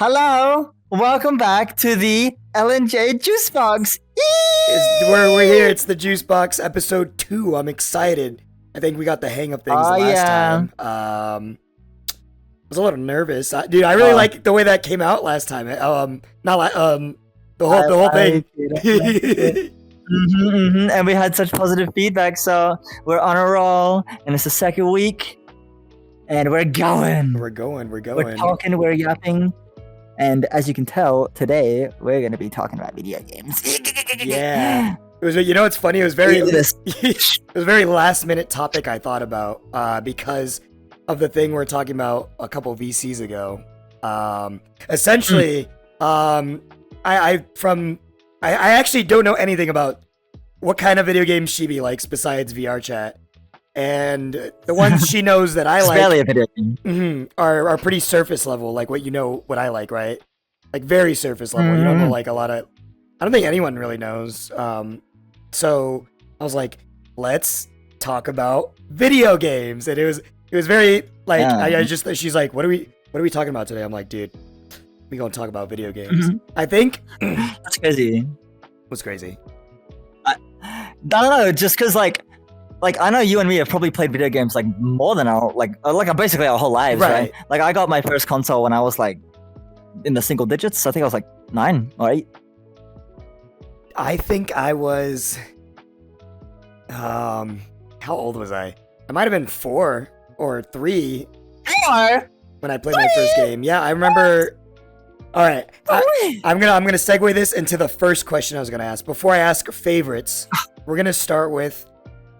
Hello, welcome back to the L&J Juicebox. We're here. It's the Juicebox episode 2. I'm excited. I think we got the hang of things last time. I was a little nervous, dude. I really like the way that came out last time. The whole thing. And we had such positive feedback, so we're on a roll, and it's the second week, and we're going. We're going. We're talking. We're yapping. And as you can tell, today we're going to be talking about video games. Yeah. It was, it's funny. It was a very last minute topic I thought about because of the thing we were talking about a couple VCs ago. Essentially, I actually don't know anything about what kind of video games Shibi likes besides VR chat. And the ones she knows that I like barely a video game. Are pretty surface level, like what I like, right? Like very surface level. You don't know like a lot of. I don't think anyone really knows. So I was like, let's talk about video games, and it was very like she's like, what are we talking about today? I'm like, dude, we gonna talk about video games. I think that's crazy. What's crazy? I don't know, just because like I know you and me have probably played video games like more than our basically our whole lives, right? Like I got my first console when I was like in the single digits. I think I was like 9 or 8. I think I was how old was I? I might have been 4 or 3 when I played my first game. Yeah, I remember. All right, I'm gonna segue this into the first question I was gonna ask. Before I ask favorites, we're gonna start with,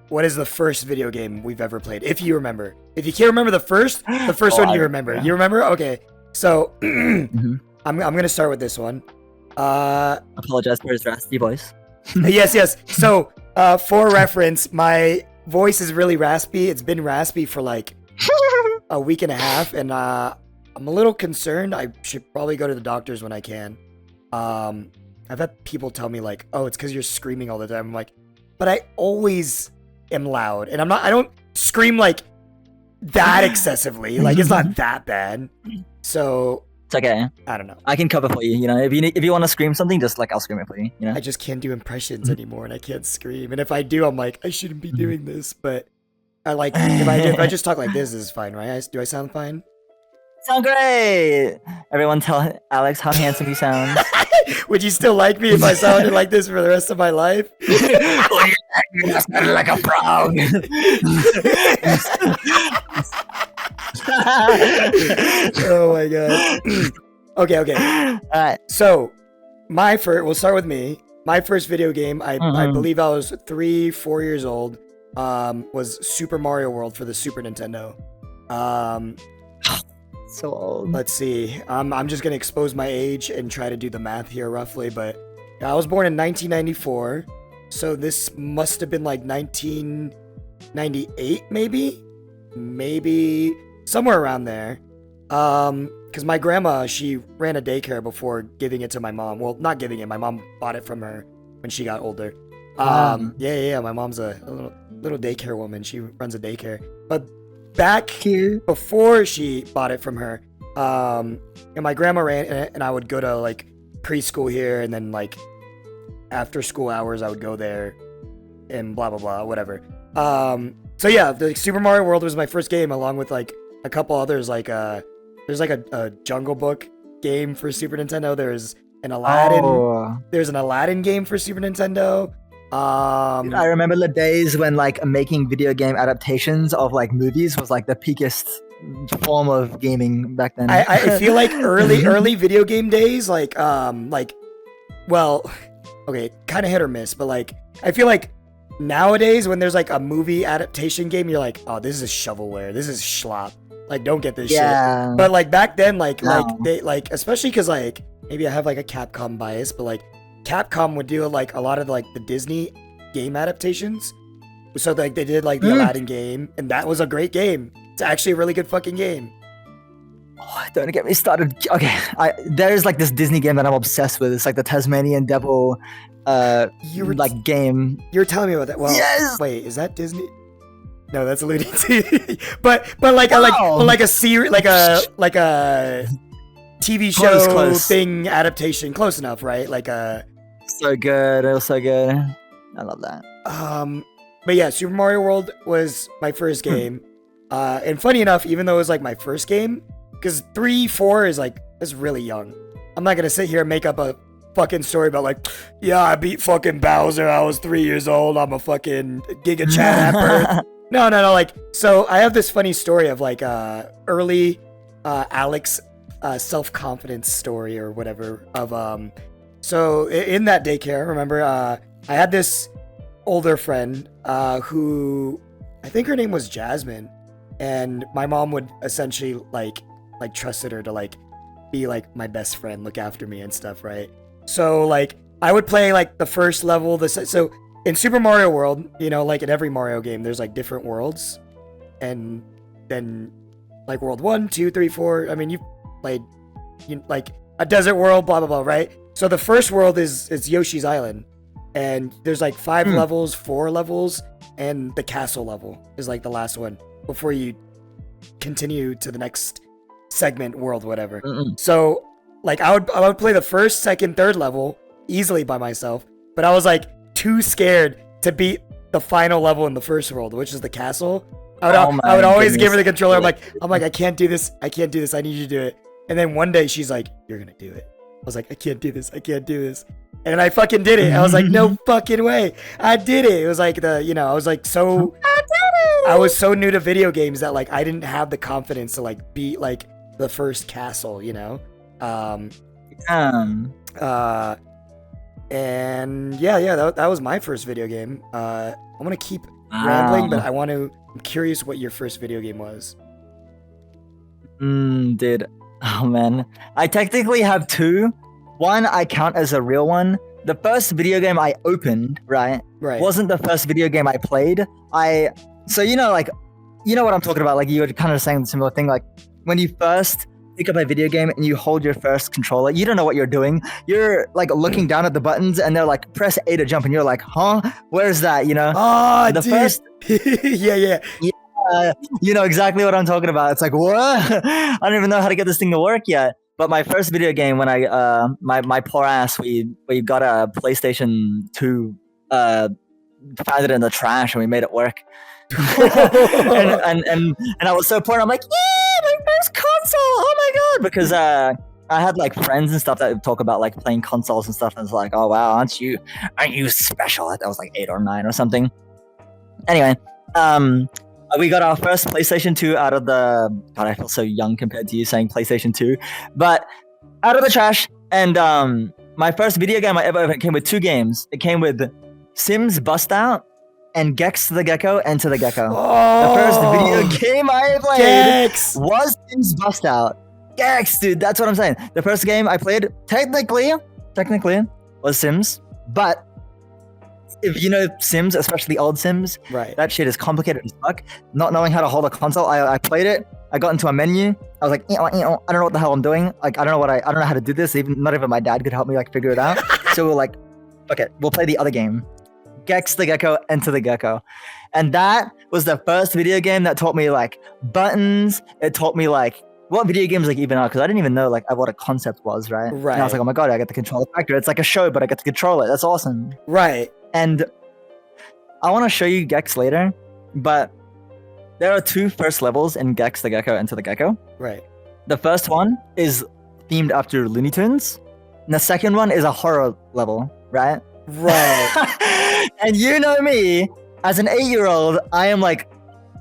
what is the first video game we've ever played? If you remember. If you can't remember the first one you remember. Yeah. You remember? Okay. So I'm gonna start with this one. Apologize for his raspy voice. Yes. So for reference, my voice is really raspy. It's been raspy for like a week and a half, and I'm a little concerned. I should probably go to the doctors when I can. I've had people tell me like, oh, it's because you're screaming all the time. I'm like, but I always am loud, and I don't scream like that excessively. Like it's not that bad. So it's okay. I don't know. I can cover for you. You know, if you want to scream something, just like I'll scream it for you. You know. I just can't do impressions anymore, and I can't scream. And if I do, I'm like, I shouldn't be doing this. But I like if I just talk like this is fine, right? Do I sound fine? Sound great. Everyone tell Alex how handsome he sounds. Would you still like me if I sounded like this for the rest of my life? You sounded like a frog. Oh my god. Okay. All right. So, we'll start with me. My first video game, I believe I was 3-4 years old, was Super Mario World for the Super Nintendo. So old. Let's see. I'm just gonna expose my age and try to do the math here roughly, but I was born in 1994, so this must have been like 1998, maybe somewhere around there. Because my grandma, she ran a daycare before giving it to my mom. Well, not giving it. My mom bought it from her when she got older. Yeah. My mom's a little daycare woman. She runs a daycare, but back here before she bought it from her, and my grandma ran it, and I would go to like preschool here, and then like after school hours I would go there and blah blah blah, whatever. So yeah, the Super Mario World was my first game, along with like a couple others. Like there's like a Jungle Book game for Super Nintendo. There's an Aladdin game for Super Nintendo. I remember the days when like making video game adaptations of like movies was like the peakest form of gaming back then. I feel like early video game days, well, okay, kind of hit or miss, but like I feel like nowadays when there's like a movie adaptation game, you're like, oh, this is shovelware, this is schlop, like don't get this shit. But like back then, like they like, especially because like maybe I have like a Capcom bias, but like Capcom would do like a lot of like the Disney game adaptations. So like they did like the Aladdin game, and that was a great game. It's actually a really good fucking game. Oh, don't get me started. Okay, there's like this Disney game that I'm obsessed with. It's like the Tasmanian Devil game. You were telling me about that. Well, yes! Wait, is that Disney? No, that's Looney Tunes. but like a series, like a TV show Close. thing adaptation. Close enough, right? Like So good. It was so good. I love that. But yeah, Super Mario World was my first game. And funny enough, even though it was like my first game, because 3, 4 is really young. I'm not gonna sit here and make up a fucking story about like, yeah, I beat fucking Bowser. I was 3 years old. I'm a fucking Giga Chad at birth. No. Like, so I have this funny story of like early Alex self-confidence story or whatever of so in that daycare, remember, I had this older friend who I think her name was Jasmine, and my mom would essentially like trusted her to like be like my best friend, look after me and stuff, right? So like I would play like the first level, so in Super Mario World, you know, like in every Mario game, there's like different worlds, and then like World 1, 2, 3, 4. I mean, you've played like a desert world, blah blah blah, right? So the first world is Yoshi's Island, and there's like 5 levels, 4 levels, and the castle level is like the last one before you continue to the next segment world, whatever. So like I would play the first, second, third level easily by myself, but I was like too scared to beat the final level in the first world, which is the castle. I would always give her the controller. I'm like I can't do this. I need you to do it. And then one day she's like, you're gonna do it. I was like, I can't do this. And I fucking did it. I was like, no fucking way. I did it. It was like I was like so I was so new to video games that like I didn't have the confidence to like beat like the first castle, you know? And that was my first video game. I'm gonna keep rambling, but I'm curious what your first video game was. Dude. Oh man. I technically have 2. One I count as a real one. The first video game I opened, right, wasn't the first video game I played. So you know what I'm talking about, like you were kind of saying the similar thing, like when you first pick up a video game and you hold your first controller, you don't know what you're doing. You're like looking down at the buttons and they're like, press A to jump, and you're like, huh? Where's that, you know? Oh, the dude. First yeah. You know exactly what I'm talking about. It's like, what? I don't even know how to get this thing to work yet. But my first video game, when I my poor ass, we got a PlayStation 2, found it in the trash, and we made it work. and I was so poor. I'm like, yeah, my first console. Oh my god! Because I had like friends and stuff that would talk about like playing consoles and stuff, and it's like, oh wow, aren't you special? I was like 8 or 9 or something. Anyway, we got our first PlayStation 2 out of the... God, I feel so young compared to you saying PlayStation 2. But out of the trash. And my first video game I ever opened came with 2 games. It came with Sims Bust Out and Gex the Gecko Enter the Gecko. Oh, the first video game I played Gex was Sims Bust Out. Gex, dude, that's what I'm saying. The first game I played, technically, was Sims. But if you know Sims, especially old Sims, right, that shit is complicated as fuck. Not knowing how to hold a console, I played it. I got into a menu. I was like, I don't know what the hell I'm doing. Like, I don't know how to do this. Not even my dad could help me like figure it out. So we're like, okay, we'll play the other game, Gex the Gecko Enter the Gecko, and that was the first video game that taught me like buttons. It taught me like what video games like even are, because I didn't even know like what a concept was, right? Right. And I was like, oh my god, I get to control the factor. It's like a show, but I get to control it. That's awesome. Right. And I want to show you Gex later, but there are 2 first levels in Gex the Gecko Enter the Gecko. Right. The first one is themed after Looney Tunes, and the second one is a horror level, right? Right. And you know me, as an 8-year-old, I am like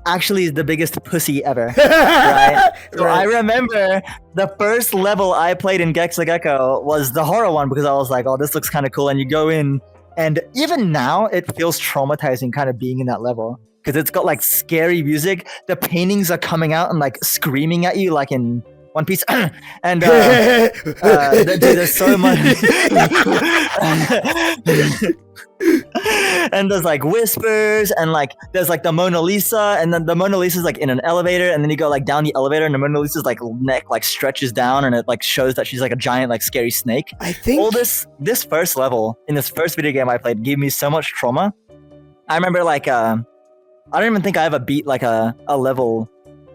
actually the biggest pussy ever, right? So I remember the first level I played in Gex the Gecko was the horror one, because I was like, oh, this looks kind of cool. And you go in, and even now it feels traumatizing kind of being in that level, because it's got like scary music. The paintings are coming out and like screaming at you like in One Piece. And dude, there's so much. And there's like whispers, and like there's like the Mona Lisa, and then the Mona Lisa's like in an elevator, and then you go like down the elevator, and the Mona Lisa's like neck like stretches down, and it like shows that she's like a giant like scary snake. I think all this first level in this first video game I played gave me so much trauma. I remember like I don't even think I ever beat like a level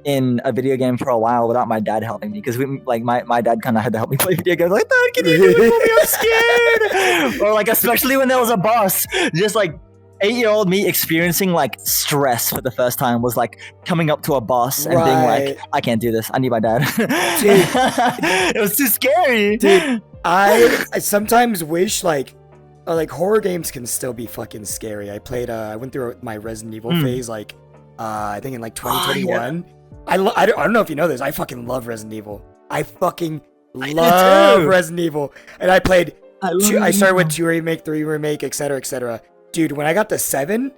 in a video game for a while without my dad helping me because my dad kind of had to help me play video games. Like, Dad, can you do it for me? I'm scared. Or like, especially when there was a boss, just like 8-year-old me experiencing like stress for the first time was like coming up to a boss and being like, I can't do this. I need my dad. Dude. It was too scary. Dude, I sometimes wish like horror games can still be fucking scary. I went through my Resident Evil phase like I think in like 2021. I don't know if you know this. I fucking love Resident Evil. I fucking love Resident Evil. And I played I started with 2 remake, 3 remake, etc., etc. Dude, when I got to 7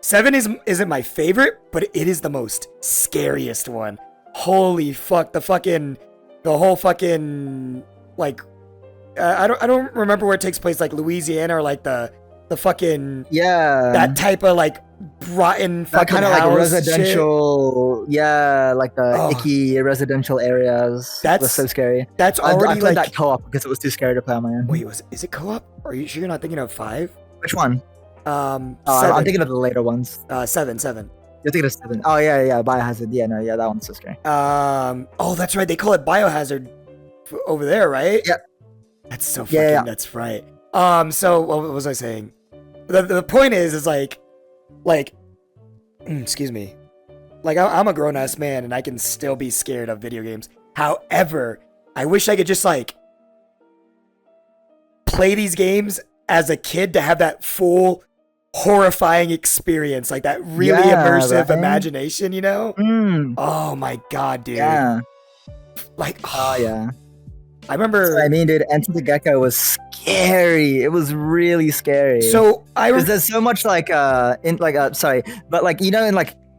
isn't my favorite, but it is the most scariest one. Holy fuck, the whole fucking like I don't remember where it takes place, like Louisiana or like the fucking that type of like rotten fucking kind of like residential shit. Like the icky residential areas. Was so scary. That's already I played that co-op because it was too scary to play on my own. Wait, is it co-op? Are you sure you're not thinking of 5? Which one? 7. I'm thinking of the later ones. 7. You're thinking of 7. Oh yeah, Biohazard. Yeah, that one's so scary. Oh, that's right. They call it Biohazard over there, right? Yeah. That's so fucking. That's right. So what was I saying? The point is like, excuse me. Like I'm a grown ass man and I can still be scared of video games. However, I wish I could just like play these games as a kid to have that full horrifying experience, like that really immersive imagination, you know? Oh my god, dude. Yeah. Like, oh yeah. I remember. I mean, dude, Enter the Gecko was scary. It was really scary. So there's so much like in like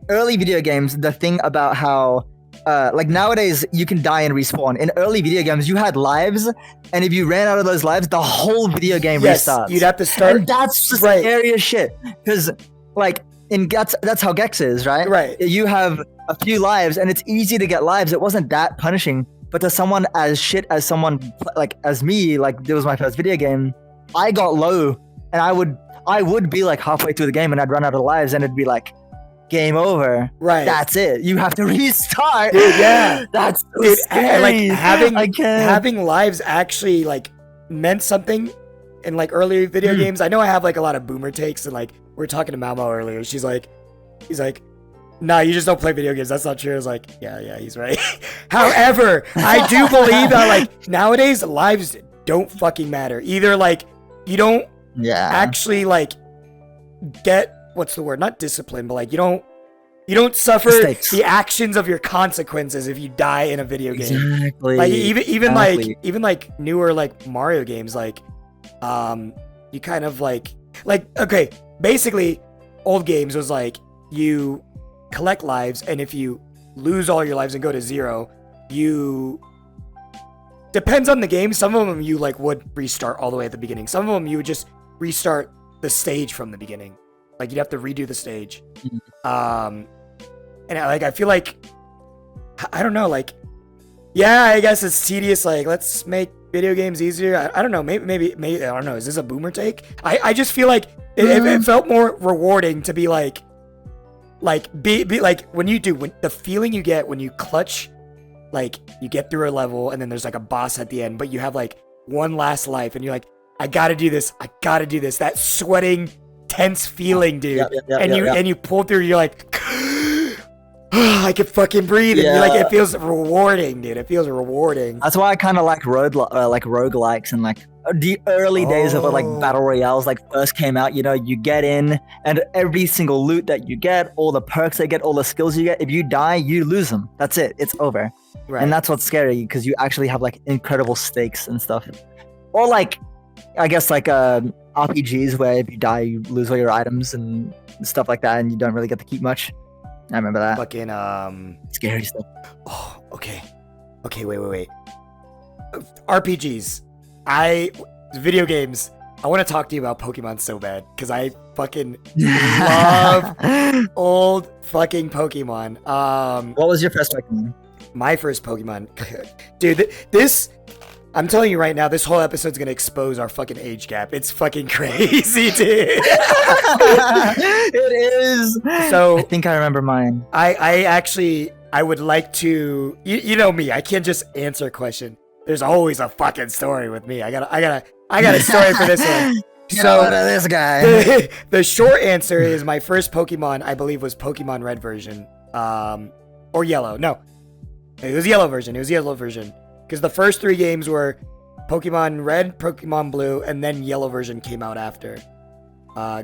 early video games, the thing about how like nowadays you can die and respawn. In early video games, you had lives, and if you ran out of those lives, the whole video game restarts. You'd have to start. And that's the scariest shit. Because like that's how Gex is, right? Right. You have a few lives, and it's easy to get lives. It wasn't that punishing. But to someone as shit as someone like as me, like it was my first video game, I got low, and I would be like halfway through the game, and I'd run out of lives, and it'd be like, game over. Right. That's it. You have to restart. Dude, yeah. That's so scary. Like having lives actually like meant something in like earlier video games. I know I have like a lot of boomer takes, and like we were talking to Malmo earlier. He's like, nah, you just don't play video games. That's not true. I was like, yeah, he's right. However, I do believe that like nowadays lives don't fucking matter. Either like you don't actually like get what's the word? Not discipline, but like you don't suffer the actions of your consequences if you die in a video game. Exactly. Like even like newer like Mario games, like you kind of like okay, basically old games was like you collect lives, and if you lose all your lives and go to 0, you depends on the game. Some of them you like would restart all the way at the beginning. Some of them you would just restart the stage from the beginning. Like you'd have to redo the stage. And I feel like I don't know, like I guess it's tedious. Like let's make video games easier. I don't know. Maybe I don't know. Is this a boomer take? I just feel like it felt more rewarding to be like be like when the feeling you get when you clutch, like you get through a level and then there's like a boss at the end, but you have like one last life and you're like, I gotta do this. That sweating, tense feeling, dude. And you pull through. You're like, I can fucking breathe. And you're like, it feels rewarding, dude. It feels rewarding. That's why I kind of like roguelikes and like the early days of like battle royales like first came out. You know, you get in and every single loot that you get, all the perks they get, all the skills you get, if you die, you lose them. That's it. It's over. Right. And that's what's scary because you actually have like incredible stakes and stuff. Or like, I guess like RPGs where if you die, you lose all your items and stuff like that, and you don't really get to keep much. I remember that. Fucking scary stuff. Oh, okay, wait. RPGs. Video games. I want to talk to you about Pokemon so bad because I fucking love old fucking Pokemon. What was your first Pokemon? My first Pokemon, dude. This I'm telling you right now, this whole episode's gonna expose our fucking age gap. It's fucking crazy, dude. It is. So I think I remember mine. I would like to. You know me. I can't just answer a question. There's always a fucking story with me. I got a story for this one. So this guy. The short answer is my first Pokemon, I believe, was Pokemon Red version, or Yellow. No, it was Yellow version. Because the first 3 games were Pokemon Red, Pokemon Blue, and then Yellow version came out after.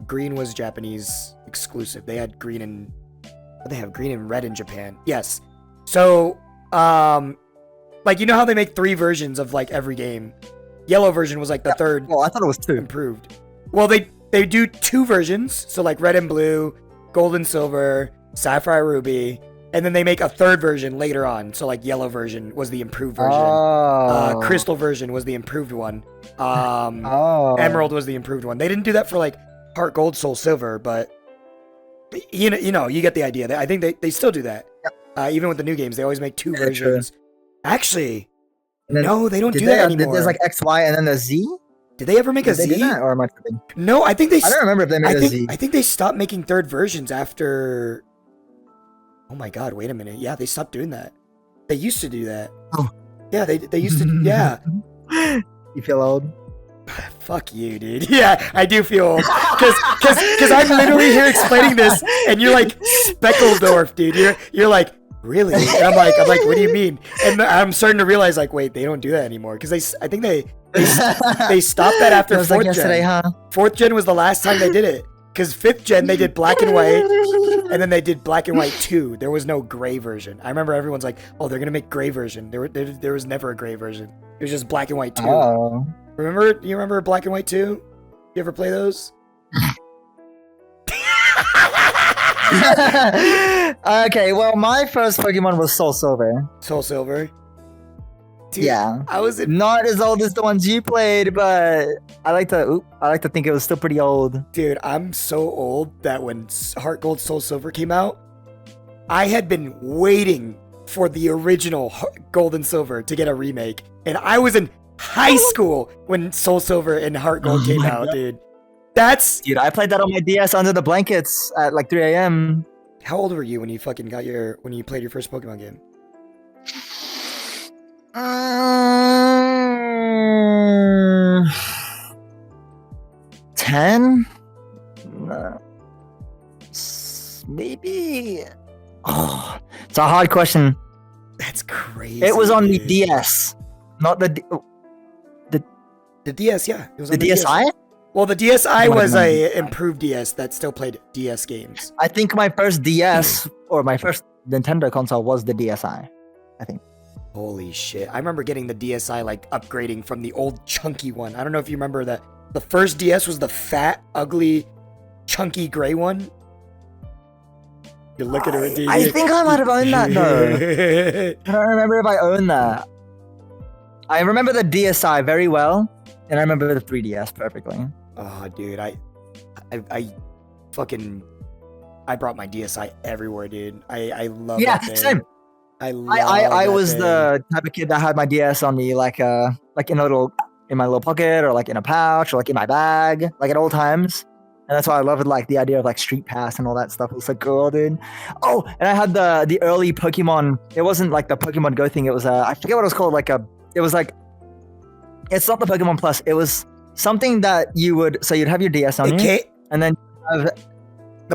Green was Japanese exclusive. They had green and red in Japan. Yes. So, like, you know how they make 3 versions of like every game? Yellow version was like the third. Well, I thought it was 2. Improved. Well, they do 2 versions. So like red and blue, gold and silver, sapphire, ruby. And then they make a 3rd version later on. So like yellow version was the improved version. Oh. Crystal version was the improved one. Emerald was the improved one. They didn't do that for like Heart Gold, Soul Silver, but you know, you get the idea. I think they still do that. Yep. Even with the new games, they always make 2 versions. True. Actually, no, they don't do that anymore. There's like X, Y, and then the Z. Did they ever make a Z? They did that, or am I tripping? No, I think they. I don't remember if they made a Z. I think they stopped making 3rd versions after. Oh my god, wait a minute. Yeah, they stopped doing that. They used to do that. Oh. Yeah, they used to, yeah. You feel old? Fuck you, dude. Yeah, I do feel old. Because I'm literally here explaining this, and you're like, Speckledorf, dude. You're like, really? And I'm like, what do you mean? And I'm starting to realize, like, wait, they don't do that anymore. Because I think they stopped that after 4th like gen. Yesterday, huh? 4th gen was the last time they did it. Because 5th gen, they did black and white, and then they did black and white 2. There was no gray version. I remember everyone's like, oh, they're going to make gray version. There was never a gray version. It was just black and white 2. Oh. You remember black and white 2? You ever play those? Okay, well, my first Pokemon was Soul Silver. Soul Silver? Dude, yeah. I was not as old as the ones you played, but I like to think it was still pretty old. Dude, I'm so old that when Heart Gold Soul Silver came out, I had been waiting for the original Gold and Silver to get a remake, and I was in high school when Soul Silver and Heart Gold came out, dude. Dude, I played that on my DS under the blankets at like 3 a.m. How old were you when you fucking when you played your first Pokemon game? 10? Maybe. Oh, it's a hard question. That's crazy. It was on the DS, not the DS. Yeah, it was on the DSi. Well, the DSi was a improved DS that still played DS games. I think my first DS or my first Nintendo console was the DSi. I think. Holy shit! I remember getting the DSi like upgrading from the old chunky one. I don't know if you remember that. The first DS was the fat, ugly, chunky gray one. You're looking at it, dude. I think I might have owned that though. I don't remember if I owned that. I remember the DSi very well, and I remember the 3DS perfectly. Oh, dude, I brought my DSi everywhere, dude. I love that thing. Same. I was the type of kid that had my DS on me like in my little pocket or like in a pouch or like in my bag, like at all times. And that's why I loved like the idea of like Street Pass and all that stuff. It was so cool, dude. Oh, and I had the early Pokemon. It wasn't like the Pokemon Go thing. It was I forget what it was called. It was like, it's not the Pokemon Plus. It was something that you'd have your DS on you, and then it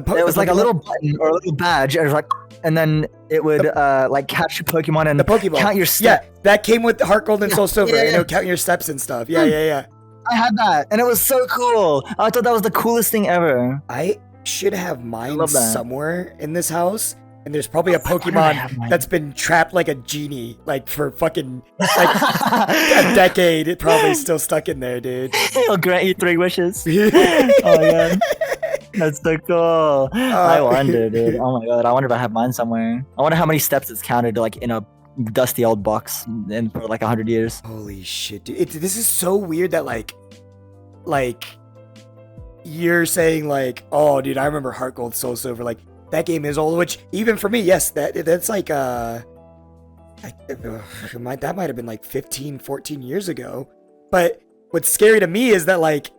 was like a little button or a little badge, and then it would like catch your Pokemon and count your steps. Yeah, that came with Heart Gold and Soul Silver, and it would count your steps and stuff. Yeah. I had that, and it was so cool. I thought that was the coolest thing ever. I should have mine somewhere in this house. And there's probably a Pokemon that's been trapped like a genie, like for fucking like a decade. It probably still stuck in there, dude. He'll grant you 3 wishes. Oh yeah, that's so cool. I wonder, dude. Oh my god, I wonder if I have mine somewhere. I wonder how many steps it's counted, like in a dusty old box, and for like 100 years. Holy shit, dude! This is so weird that like you're saying like, oh, dude, I remember Heart Gold, Soul Silver, like. That game is old, which even for me, yes, that's like That might have been like 15, 14 years ago. But what's scary to me is that like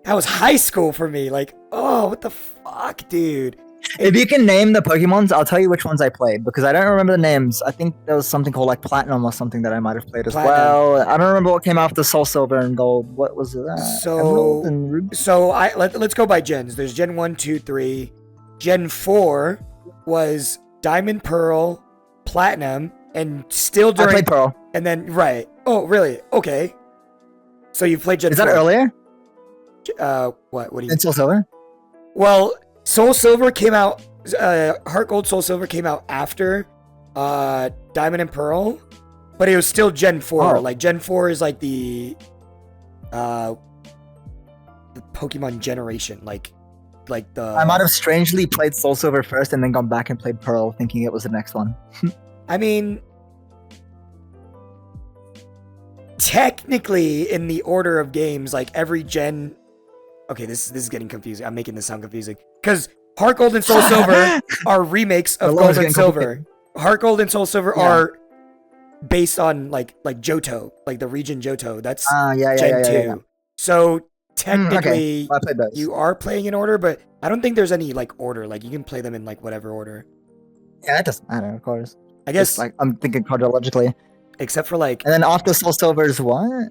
that was high school for me. Like, oh, what the fuck, dude? If you can name the Pokemons, I'll tell you which ones I played because I don't remember the names. I think there was something called like Platinum or something that I might have played as well. I don't remember what came after Soul Silver and Gold. What was that? Let's go by gens. There's Gen 1, 2, 3. Gen 4 was Diamond, Pearl, Platinum, and still during. I played Pearl. And then right. Oh, really? Okay. So you played Gen 4. Is that earlier? What do you? In Soul Silver? Well, Soul Silver came out. Heart Gold, Soul Silver came out after Diamond and Pearl, but it was still Gen 4. Oh. Like Gen 4 is like the Pokemon generation. Like the. I might have strangely played Soul Silver first and then gone back and played Pearl, thinking it was the next one. I mean, technically, in the order of games, like every gen. Okay, this is getting confusing. I'm making this sound confusing because Heart Gold and Soul Silver are remakes of Gold and Silver. Heart Gold and Soul Silver are based on like Johto, like the region Johto. That's Gen 2. Yeah. So technically, I played those. you are playing in order, but I don't think there's any like order. Like you can play them in like whatever order. Yeah, it doesn't matter, of course. I guess it's like I'm thinking chronologically. Except for like. And then after Soul Silver is what?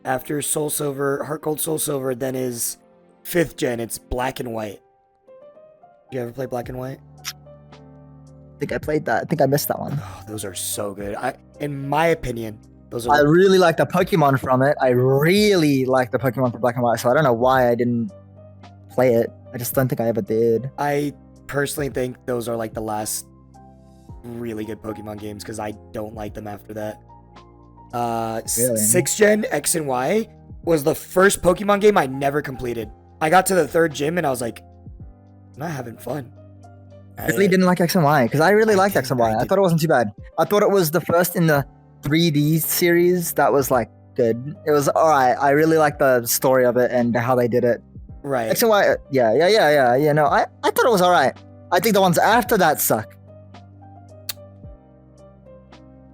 After Soul Silver, Heart Gold, Soul Silver, then is 5th gen. It's Black and White. You ever play Black and White? I think I played that. I think I missed that one. Oh, those are so good. In my opinion, those are. I really like the Pokemon from it. I really like the Pokemon from Black and White. So I don't know why I didn't play it. I just don't think I ever did. I personally think those are like the last really good Pokemon games because I don't like them after that. Really? 6th gen X and Y was the first Pokemon game I never completed. I got to the 3rd gym and I was like, I'm not having fun. I really didn't like X and Y because I really liked X and Y. I thought it wasn't too bad. I thought it was the first in the 3D series that was like good. It was alright. I really liked the story of it and how they did it. Right. X and Y, yeah. No, I thought it was alright. I think the ones after that suck.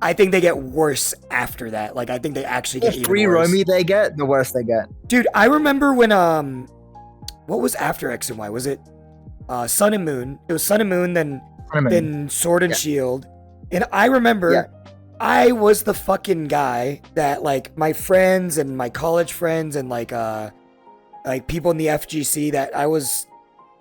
I think they get worse after that. Like I think they actually get even worse. Romy they get, the worse they get. Dude, I remember when what was after X and Y? Was it Sun and Moon? It was Sun and Moon, then Sword and Shield. And I remember I was the fucking guy that like my friends and my college friends and like people in the FGC that I was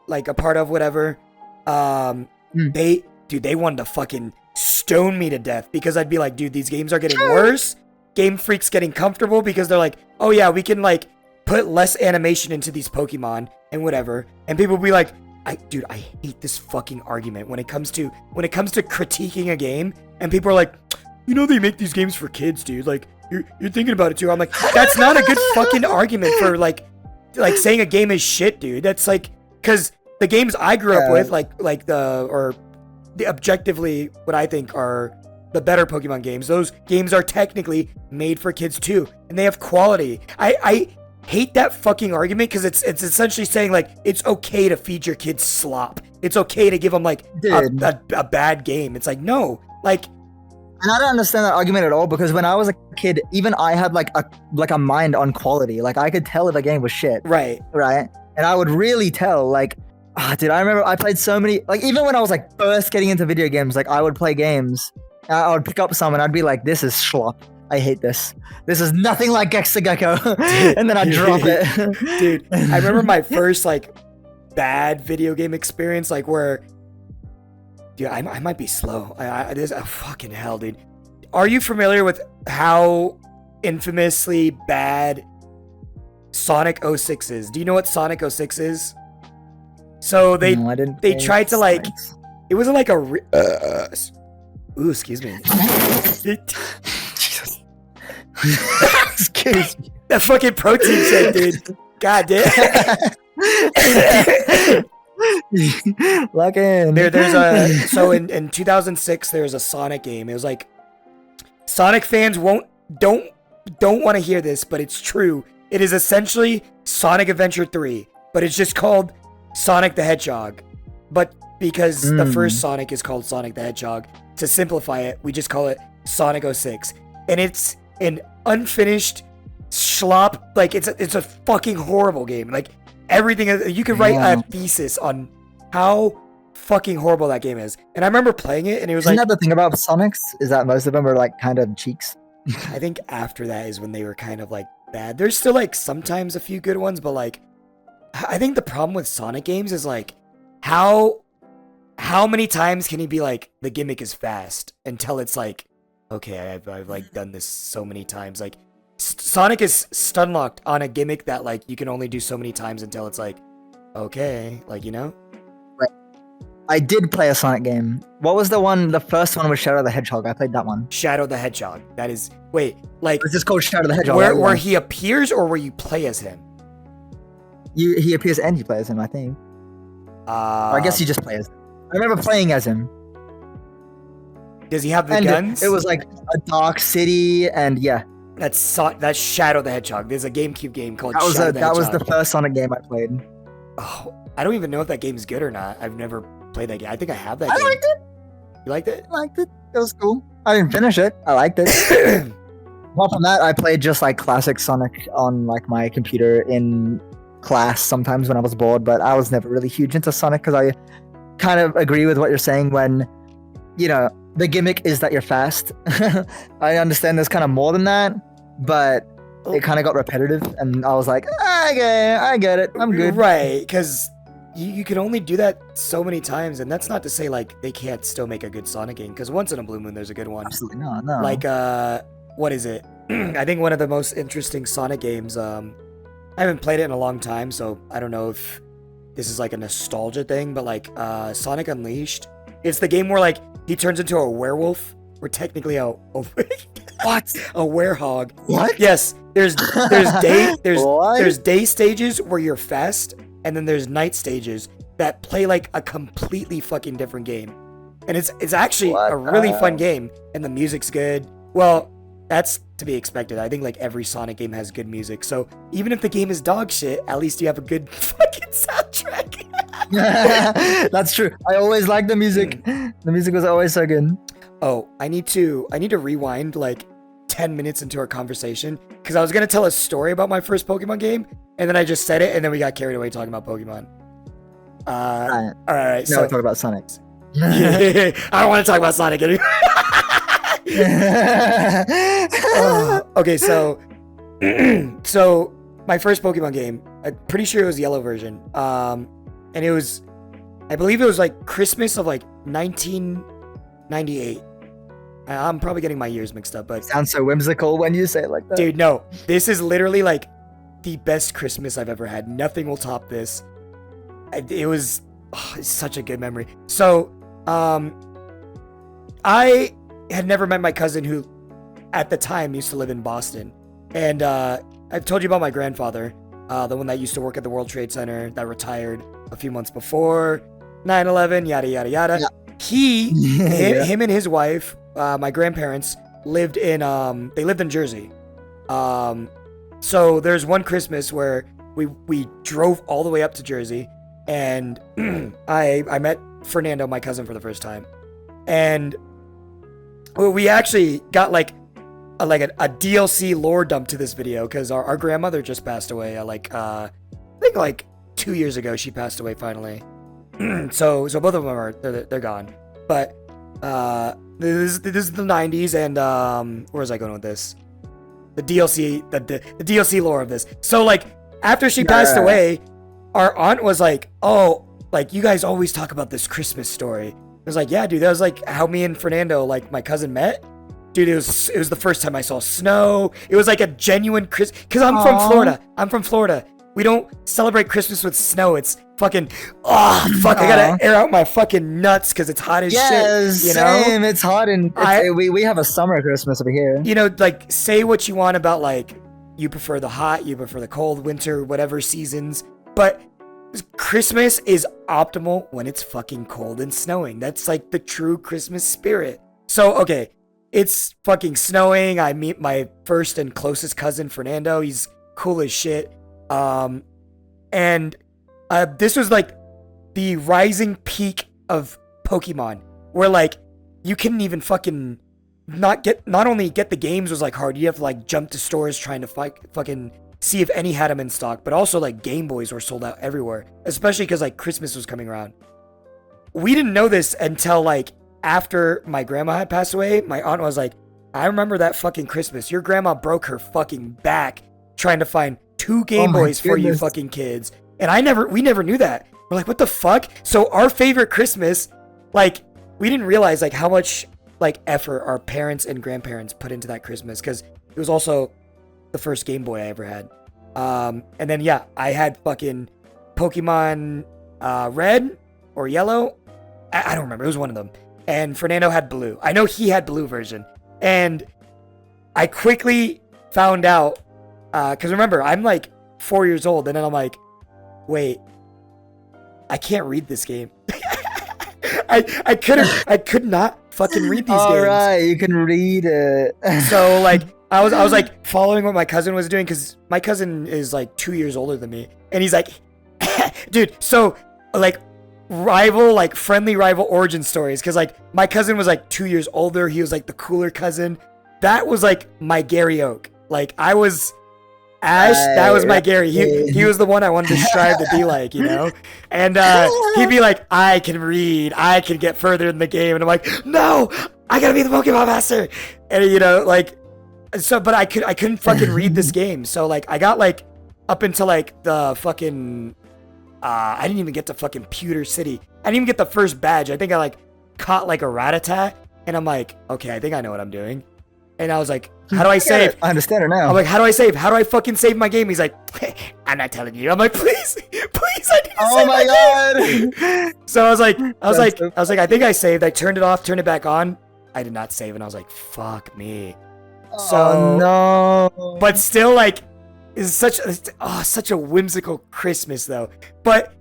like a part of, whatever. They wanted to fucking stone me to death because I'd be like, dude, these games are getting worse. Game Freak's getting comfortable because they're like, oh yeah, we can like put less animation into these Pokemon and whatever. And people will be like, I hate this fucking argument when it comes to critiquing a game and people are like, you know, they make these games for kids, dude. Like you're thinking about it too. I'm like, that's not a good fucking argument for like saying a game is shit, dude. That's like, cause the games I grew up with, like the objectively what I think are the better Pokemon games. Those games are technically made for kids too, and they have quality. I hate that fucking argument because it's essentially saying like it's okay to feed your kids slop. It's okay to give them like a bad game. It's like no, like. And I don't understand that argument at all because when I was a kid, even I had like a mind on quality. Like I could tell if a game was shit. Right. And I would really tell like. Dude, I remember I played so many, like even when I was like first getting into video games, like I would play games, I would pick up some and I'd be like, this is schlop. I hate this. This is nothing like Gexagecko. And then I'd drop it. Dude, I remember my first like bad video game experience, like where, dude, I might be slow. This fucking hell, dude. Are you familiar with how infamously bad Sonic 06 is? Do you know what Sonic 06 is? So they tried to like, it wasn't like a ooh, excuse me. Jesus. Excuse me. That fucking protein shake, dude. God damn. Lock in. There's so in 2006 there was a Sonic game. It was like Sonic fans don't want to hear this, but it's true. It is essentially Sonic Adventure 3, but it's just called Sonic the Hedgehog. But because the first Sonic is called Sonic the Hedgehog. To simplify it, we just call it Sonic 06. And it's an unfinished schlop. Like, it's a fucking horrible game. Like, everything, you could write a thesis on how fucking horrible that game is. And I remember playing it, and it was Isn't that the thing about Sonics? Is that most of them are like kind of cheeks? I think after that is when they were kind of like bad. There's still like sometimes a few good ones, but like, I think the problem with Sonic games is like, how many times can he be like, the gimmick is fast, until it's like, okay, I've like done this so many times. Like, Sonic is stun locked on a gimmick that like you can only do so many times until it's like, okay, like, you know? Right. I did play a Sonic game. What was the first one was Shadow the Hedgehog. I played that one. Shadow the Hedgehog. That is, wait, like, It's just called Shadow the Hedgehog. where he appears or where you play as him? He appears and you play as him, I think. Or I guess you just play as him. I remember playing as him. Does he have the guns? It was like a dark city, and yeah. That's Shadow the Hedgehog. There's a GameCube game called Shadow the Hedgehog. That was the first Sonic game I played. Oh, I don't even know if that game's good or not. I've never played that game. I think I have that game. I liked it. You liked it? I liked it. It was cool. I didn't finish it. I liked it. Apart from that, I played just like classic Sonic on like my computer in class sometimes when I was bored, but I was never really huge into Sonic because I kind of agree with what you're saying when, you know, the gimmick is that you're fast. I understand there's kind of more than that, but it kind of got repetitive, and I was like, I get it. I'm good. Right, because you can only do that so many times, and that's not to say like they can't still make a good Sonic game, because once in a blue moon there's a good one. Absolutely no. Like, what is it? I think one of the most interesting Sonic games, I haven't played it in a long time, so I don't know if this is like a nostalgia thing, but like Sonic Unleashed, it's the game where like he turns into a werewolf, or technically a what? A werehog. What? Yes, there's What? day stages where you're fast, and then there's night stages that play like a completely fucking different game, and it's actually a really fun game, and the music's good. Well, that's to be expected. I think like every Sonic game has good music, so even if the game is dog shit, at least you have a good fucking soundtrack. That's true. I always liked the music. The music was always so good. Oh, I need to rewind like 10 minutes into our conversation, because I was gonna tell a story about my first Pokemon game, and then I just said it, and then we got carried away talking about Pokemon. All right. Now So we talk about Sonic. I don't want to talk about Sonic anymore. Okay, so my first Pokemon game, I'm pretty sure it was the yellow version. And it was, I believe it was like Christmas of like 1998. I'm probably getting my years mixed up, but Sounds so whimsical when you say it like that. dude, no, this is literally like the best Christmas I've ever had. Nothing will top this. It's such a good memory. So, I had never met my cousin, who at the time used to live in Boston. And I've told you about my grandfather, the one that used to work at the World Trade Center, that retired a few months before 9/11, yada, yada, yada. Yeah. Him and his wife, my grandparents, lived in Jersey. So there's one Christmas where we drove all the way up to Jersey, and I met Fernando, my cousin, for the first time. And we actually got like a DLC lore dump to this video, because our grandmother just passed away. I think like 2 years ago she passed away finally. so both of them are they're gone. But this is the 90s, and where was I going with this? The DLC the DLC lore of this. So like after she passed away, our aunt was like, "Oh, like you guys always talk about this Christmas story." I was like, "Yeah, dude, that was like how me and Fernando, like my cousin, met." Dude, it was the first time I saw snow. It was like a genuine Christmas, because I'm from Florida. We don't celebrate Christmas with snow. It's fucking, I gotta air out my fucking nuts because it's hot as shit. You know? Same. It's hot, and we have a summer Christmas over here. You know, like, say what you want about, like, you prefer the hot, you prefer the cold, winter, whatever seasons, but Christmas is optimal when it's fucking cold and snowing. That's like the true Christmas spirit. So, okay, it's fucking snowing. I meet my first and closest cousin, Fernando. He's cool as shit. And this was like the rising peak of Pokemon, where like you couldn't even fucking not only get the games was like hard, you have to like jump to stores trying to fucking see if any had them in stock, but also like Game Boys were sold out everywhere, especially because like Christmas was coming around. We didn't know this until like after my grandma had passed away. My aunt was like, I remember that fucking Christmas. Your grandma broke her fucking back trying to find 2 Game Boys for you fucking kids. And we never knew that. We're like, what the fuck? So our favorite Christmas, like, we didn't realize like how much like effort our parents and grandparents put into that Christmas, because it was also the first Game Boy I ever had. And then yeah, I had fucking Pokemon Red or Yellow. I don't remember. It was one of them. And Fernando had Blue. I know he had Blue version. And I quickly found out, because remember, I'm like 4 years old, and then I'm like, wait, I can't read this game. I could not fucking read these games. All right, you can read it. So like, I was like following what my cousin was doing, because my cousin is like 2 years older than me, and he's like, dude, so like friendly rival origin stories, because like my cousin was like 2 years older. He was like the cooler cousin. That was like my Gary Oak. Like I was Ash, that was my Gary. He was the one I wanted to strive to be like, you know? And he'd be like, I can read, I can get further in the game. And I'm like, no, I gotta be the Pokemon Master. And you know, like, so, but I couldn't fucking read this game. So like, I got like up until like the fucking, I didn't even get to fucking Pewter City. I didn't even get the first badge. I think I like caught like a Rattata, and I'm like, okay, I think I know what I'm doing. And I was like, how do I save? I understand it now. I'm like, how do I save? How do I fucking save my game? He's like, I'm not telling you. I'm like, please, I need to save my god. So I was like, I think I saved. I turned it off, turned it back on. I did not save, and I was like, fuck me. So no. But still, like, it's such a whimsical Christmas though. But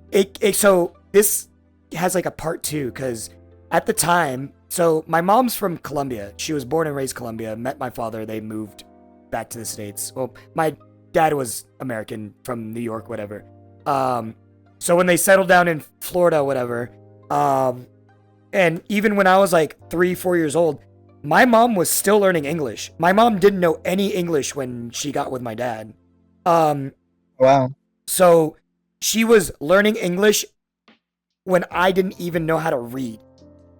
so this has like a part 2, because at the time, so my mom's from Colombia. She was born and raised Colombia, met my father. They moved back to the States. Well, my dad was American from New York, whatever. So when they settled down in Florida, whatever, and even when I was like 3-4 years old, my mom was still learning English. My mom didn't know any English when she got with my dad. Wow. So she was learning English when I didn't even know how to read.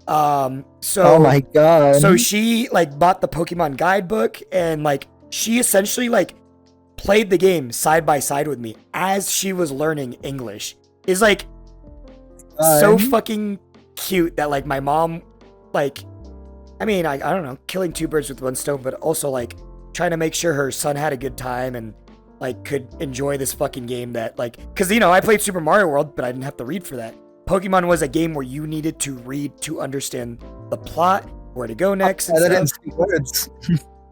So oh my god. So she like bought the Pokemon guidebook, and like she essentially like played the game side by side with me as she was learning English. It's like so fucking cute that like my mom, like, I mean, I don't know, killing 2 birds with 1 stone, but also like trying to make sure her son had a good time and like could enjoy this fucking game that like, because you know, I played Super Mario World, but I didn't have to read for that. Pokemon was a game where you needed to read to understand the plot, where to go next. And I didn't speak words.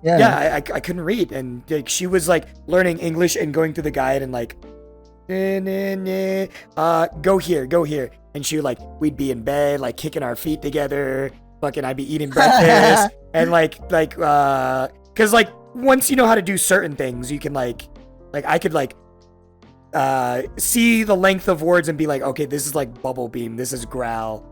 I couldn't read, and like she was like learning English and going through the guide and like, go here, and she would like, we'd be in bed like kicking our feet together, fucking I'd be eating breakfast, and because like once you know how to do certain things, you can like I could like see the length of words and be like, okay, this is like Bubble Beam, this is Growl.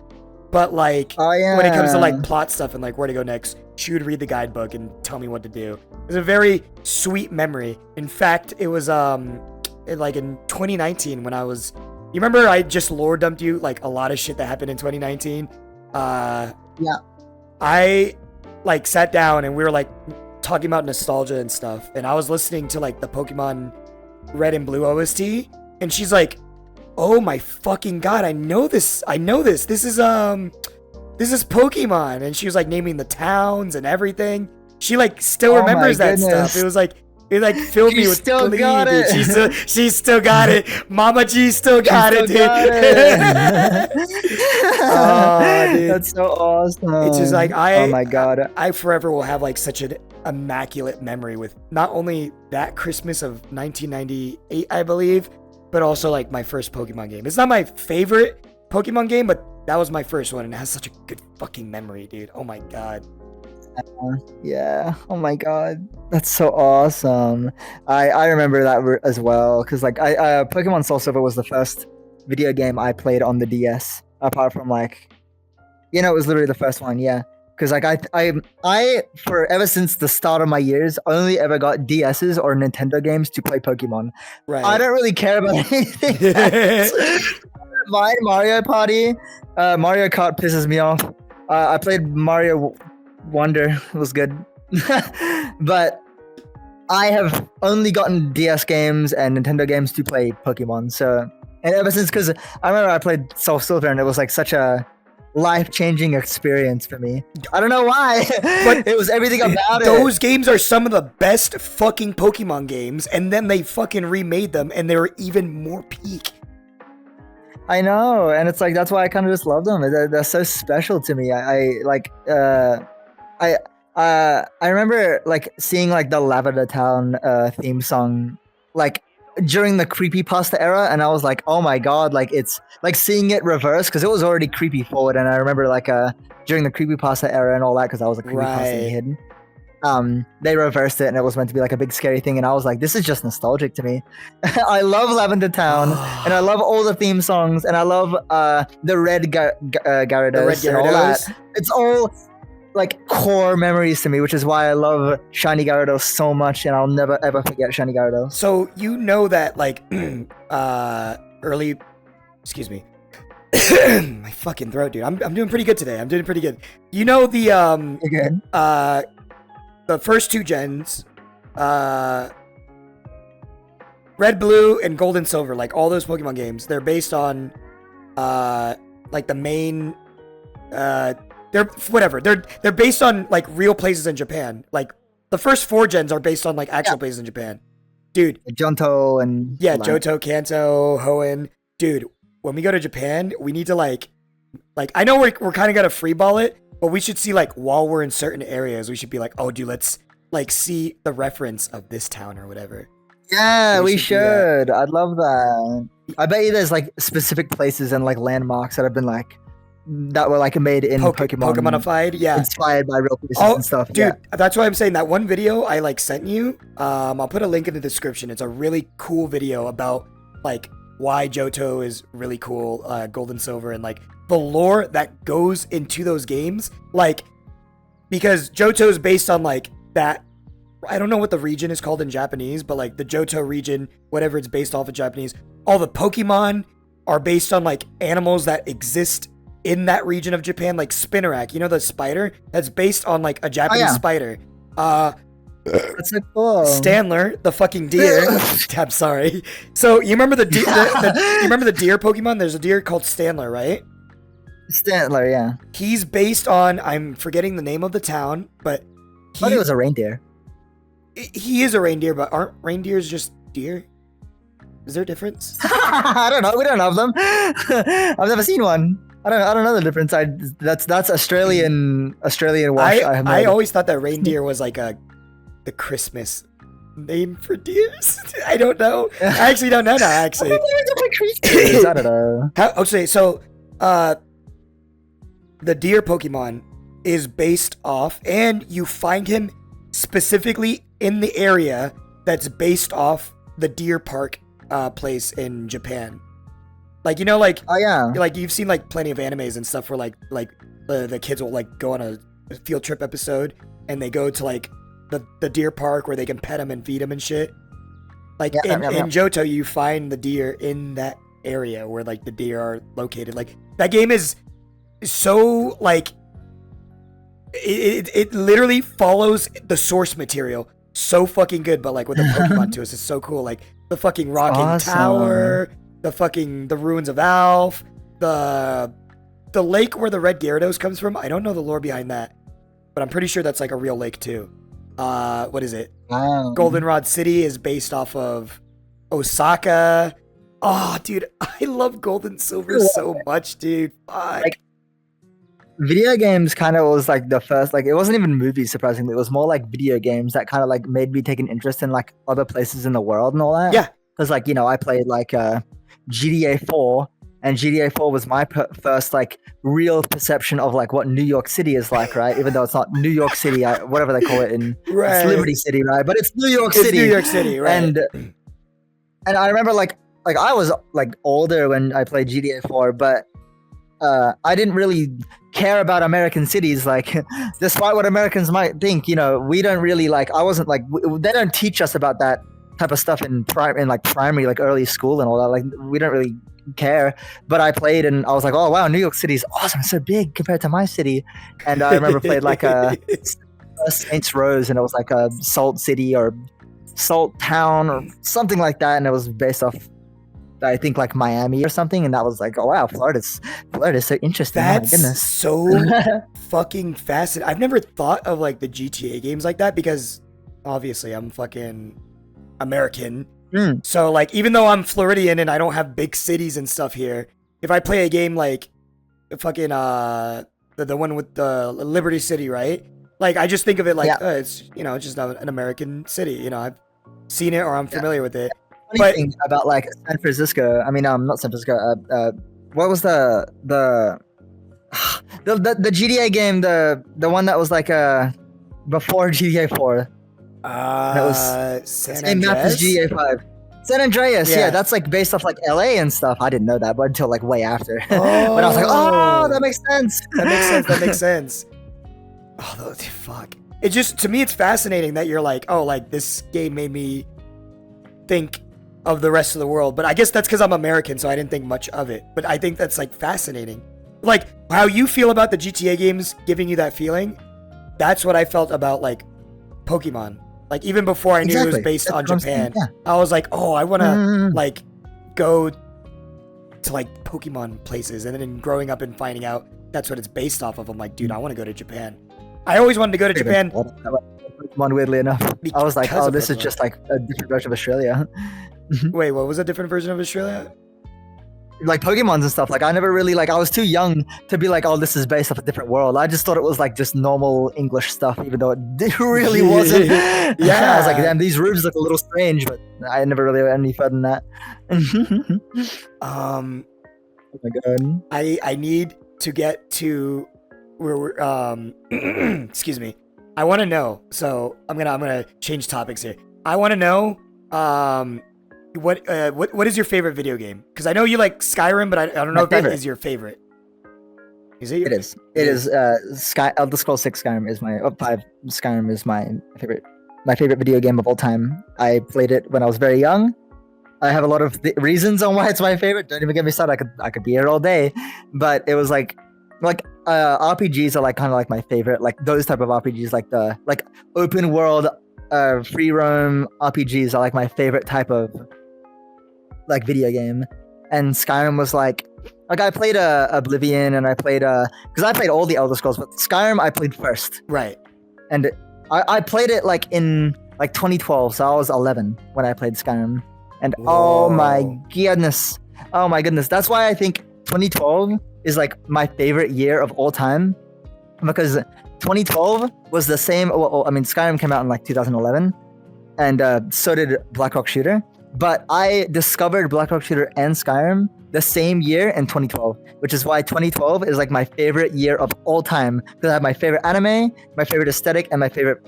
But like when it comes to like plot stuff and like where to go next, she would read the guidebook and tell me what to do. It was a very sweet memory. In fact, it was like in 2019 when I was, you remember I just lore dumped you like a lot of shit that happened in 2019. Yeah. I like sat down and we were like talking about nostalgia and stuff, and I was listening to like the Pokemon Red and Blue OST, and she's like, oh my fucking god, I know this, this is Pokemon. And she was like naming the towns and everything. She like still remembers that stuff. It was like, it like filled me with glee, dude. She still got it. Mama G still got it, dude. Oh, dude. That's so awesome. It's just like oh my god, I forever will have like such an immaculate memory with not only that Christmas of 1998, I believe, but also like my first Pokemon game. It's not my favorite Pokemon game, but that was my first one, and it has such a good fucking memory, dude. Oh my god. Yeah. Oh my god, that's so awesome. I remember that as well, because like Pokemon Soul Silver was the first video game I played on the DS, apart from like You know, it was literally the first one. Yeah, because like I for ever since the start of my years, only ever got DSs or Nintendo games to play Pokemon. Right. I don't really care about anything else. Mine Mario Party, Mario Kart pisses me off. I played Mario Wonder, it was good, but I have only gotten DS games and Nintendo games to play Pokemon. So, and ever since, because I remember I played Soul Silver and it was like such a life-changing experience for me. I don't know why, but it was everything about those games are some of the best fucking Pokemon games, and then they fucking remade them, and they were even more peak. I know, and it's like that's why I kind of just love them. They're so special to me. I remember like seeing like the Lavender Town theme song like during the creepypasta era, and I was like, oh my god, like it's like seeing it reverse because it was already creepy forward, and I remember like during the creepypasta era and all that because I was a creepypasta kid. They reversed it and it was meant to be like a big scary thing, and I was like, this is just nostalgic to me. I love Lavender Town and I love all the theme songs, and I love the red Gyarados and all that. It's all like core memories to me, which is why I love Shiny Gyarados so much, and I'll never ever forget Shiny Gyarados. So you know that like excuse me. My fucking throat, dude. I'm doing pretty good today. I'm doing pretty good. You know the You're good. The first two gens, Red, Blue, and Gold and Silver, like all those Pokemon games, they're based on, like the main, they're based on like real places in Japan. Like the first 4 gens are based on like actual places in Japan, dude. Johto and Johto, Kanto, Hoenn, dude. When we go to Japan, we need to like I know we're kind of gonna freeball it. But we should see, like, while we're in certain areas, we should be like, oh, dude, let's, like, see the reference of this town or whatever. Yeah, we should. I'd love that. I bet you there's, like, specific places and, like, landmarks that have been, like, that were, like, made in Pokemon. Pokemonified, yeah. Inspired by real places and stuff. Dude, that's why I'm saying that one video I, like, sent you, I'll put a link in the description. It's a really cool video about, like, why Johto is really cool, Gold and Silver, and, like, the lore that goes into those games, like, because Johto is based on like that, I don't know what the region is called in Japanese, but like the Johto region, whatever it's based off of Japanese, all the Pokemon are based on like animals that exist in that region of Japan, like Spinarak, you know, the spider that's based on like a Japanese spider. That's so cool. Stanler, the fucking deer. I'm sorry. So you remember the deer? You remember the deer Pokemon? There's a deer called Stanler, right? Stantler, yeah. He's based on, I'm forgetting the name of the town, but I thought he was a reindeer. He is a reindeer, but aren't reindeers just deer? Is there a difference? I don't know. We don't have them. I've never seen one. I don't know the difference. That's Australian wash. I always thought that reindeer was like the Christmas name for deers. I don't know. I actually don't know now. Actually, I don't know. So the deer Pokemon is based off, and you find him specifically in the area that's based off the deer park place in Japan. Like, you know, like, oh yeah, like you've seen like plenty of animes and stuff where like the kids will like go on a field trip episode and they go to like the deer park where they can pet them and feed them and shit. Like in Johto, you find the deer in that area where like the deer are located. Like that game is so like it literally follows the source material so fucking good, but like with the Pokemon twist, it's so cool. Like the fucking rocking tower, the ruins of Alph, the lake where the red Gyarados comes from. I don't know the lore behind that, but I'm pretty sure that's like a real lake too. What is it? Goldenrod City is based off of Osaka. Oh, dude, I love Gold and Silver so much, dude. Fuck. Like, video games kind of was like the first, like, it wasn't even movies, surprisingly. It was more like video games that kind of like made me take an interest in like other places in the world and all that. Yeah. Because like, you know, I played like GTA 4, and GTA 4 was my first like real perception of like what New York City is like, right? Even though it's not New York City, whatever they call it in it's Liberty City, right? But it's New York City. It's New York City, right? And I remember like I was like older when I played GTA 4, but I didn't really care about American cities. Like, despite what Americans might think, we don't really like. I wasn't like they don't teach us about that type of stuff in primary, like early school and all that. Like, we don't really care. But I played and I was like, oh wow, New York City's awesome, it's so big compared to my city. And I remember played like a Saints Row, and it was like a Salt City or Salt Town or something like that, and it was based off, I think, like Miami or something, and that was like, oh wow, Florida's so interesting. That's oh, my goodness. so fucking fascinating. I've never thought of like the GTA games like that because obviously I'm fucking American. So like, even though I'm Floridian and I don't have big cities and stuff here, if I play a game like fucking the one with the Liberty City, right? Like, I just think of it like it's just an American city. I've seen it or I'm familiar with it. Funny thing about like San Francisco. I mean, not San Francisco. What was the GTA game? The one that was like before GTA 4. That was San same map as GTA 5. San Andreas. Yeah, that's like based off like LA and stuff. I didn't know that, but until like way after. But I was like, oh, that makes sense. That makes sense. Oh, fuck. It just, to me, it's fascinating that you're like, oh, like this game made me think of the rest of the world. But I guess that's because I'm American, so I didn't think much of it. But I think that's like fascinating. Like, how you feel about the GTA games giving you that feeling, that's what I felt about like Pokemon. Like, even before I knew it was based on Japan, I was like, oh, I want to like go to like Pokemon places. And then growing up and finding out that's what it's based off of, I'm like, dude, I want to go to Japan. I always wanted to go to Japan. Pokemon, weirdly enough, I was like, oh, this is just like a different version of Australia. Wait, what was a different version of Australia? Like Pokemons and stuff. Like, I never really, like, I was too young to be like, oh, this is based off a different world. I just thought it was like just normal English stuff, even though it really wasn't. Yeah, I was like, damn, these roofs look a little strange, but I never really went any further than that. Oh my god. I need to get to where we're excuse me. I want to know. So I'm gonna change topics here. I want to know what is your favorite video game? Because I know you like Skyrim, but I don't know if that is your favorite. Is it? It is. It is. Elder Scrolls 6 Skyrim is my 5 Skyrim is my favorite. My favorite video game of all time. I played it when I was very young. I have a lot of reasons on why it's my favorite. Don't even get me started. I could be here all day, but it was like RPGs are like kind of like my favorite. Like those type of RPGs, like the open world, free roam RPGs are like my favorite type of like video game. And Skyrim was like I played Oblivion, and I played because I played all the Elder Scrolls, but Skyrim I played first. Right. And I played it like in like 2012, so I was 11 when I played Skyrim. And oh my goodness, that's why I think 2012 is like my favorite year of all time, because 2012 was the same. Well, I mean, Skyrim came out in like 2011, and so did Black Rock Shooter. But I discovered Black Rock Shooter and Skyrim the same year in 2012, which is why 2012 is like my favorite year of all time, because I have my favorite anime, my favorite aesthetic, and my favorite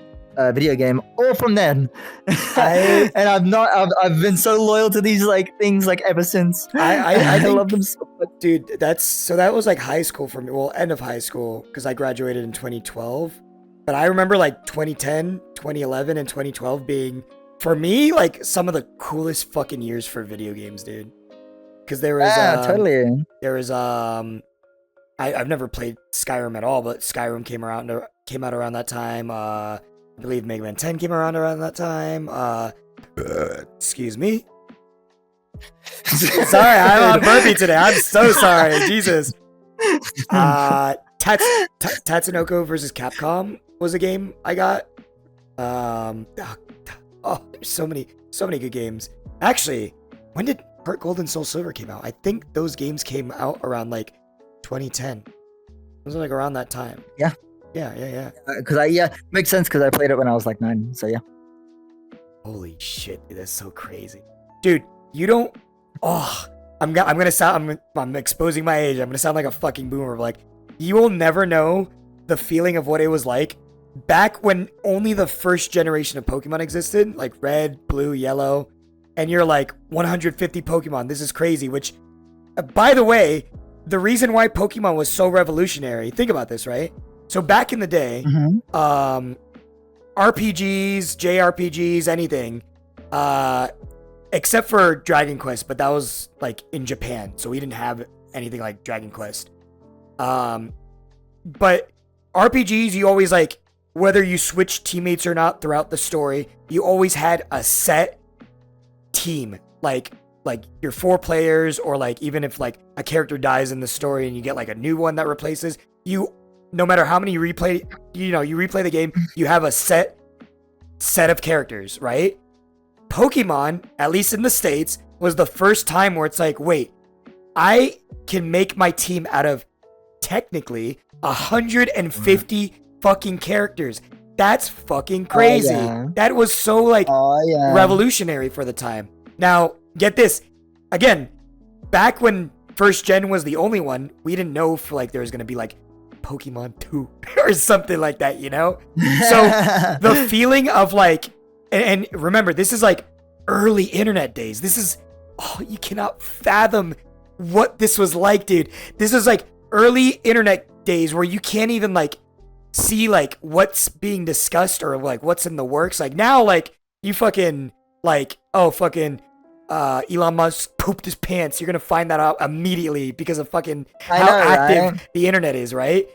video game all from then. And I've been so loyal to these like things like ever since. I love them so much. Dude, that was like high school for me. Well, end of high school, because I graduated in 2012. But I remember like 2010, 2011, and 2012 being, for me, like some of the coolest fucking years for video games, dude. Because there was totally. There was I've never played Skyrim at all, but Skyrim came out around that time. I believe Mega Man 10 came around that time. Excuse me. Sorry, I'm on burpee today. I'm so sorry. Jesus. Tatsunoko versus Capcom was a game I got. There's so many good games. Actually, when did Heart Gold and Soul Silver came out? I think those games came out around like 2010. It was like around that time. Yeah. Yeah. Because makes sense, because I played it when I was like 9. So yeah. Holy shit, dude, that's so crazy, dude. You don't. Oh, I'm gonna sound. I'm exposing my age. I'm gonna sound like a fucking boomer. Like, you will never know the feeling of what it was like back when only the first generation of Pokemon existed, like red, blue, yellow, and you're like 150 Pokemon. This is crazy. Which, by the way, the reason why Pokemon was so revolutionary, think about this, right? So back in the day, RPGs, JRPGs, anything, except for Dragon Quest, but that was like in Japan, so we didn't have anything like Dragon Quest. But RPGs, you always like, whether you switch teammates or not throughout the story, you always had a set team, like your 4 players, or like even if like a character dies in the story and you get like a new one that replaces you, no matter how many you replay the game, you have a set of characters, right? Pokemon, at least in the States, was the first time where it's like, wait, I can make my team out of technically 150 fucking characters. That's fucking crazy. That was so like revolutionary for the time. Now, get this. Again, back when first gen was the only one, we didn't know if like there was going to be like Pokemon 2 or something like that, you know? So the feeling of like, and remember, this is like early internet days. This is, you cannot fathom what this was like, dude. This is like early internet days where you can't even like see like what's being discussed or like what's in the works. Like now, like you fucking like, Elon Musk pooped his pants. You're gonna find that out immediately because of fucking how active the internet is, right?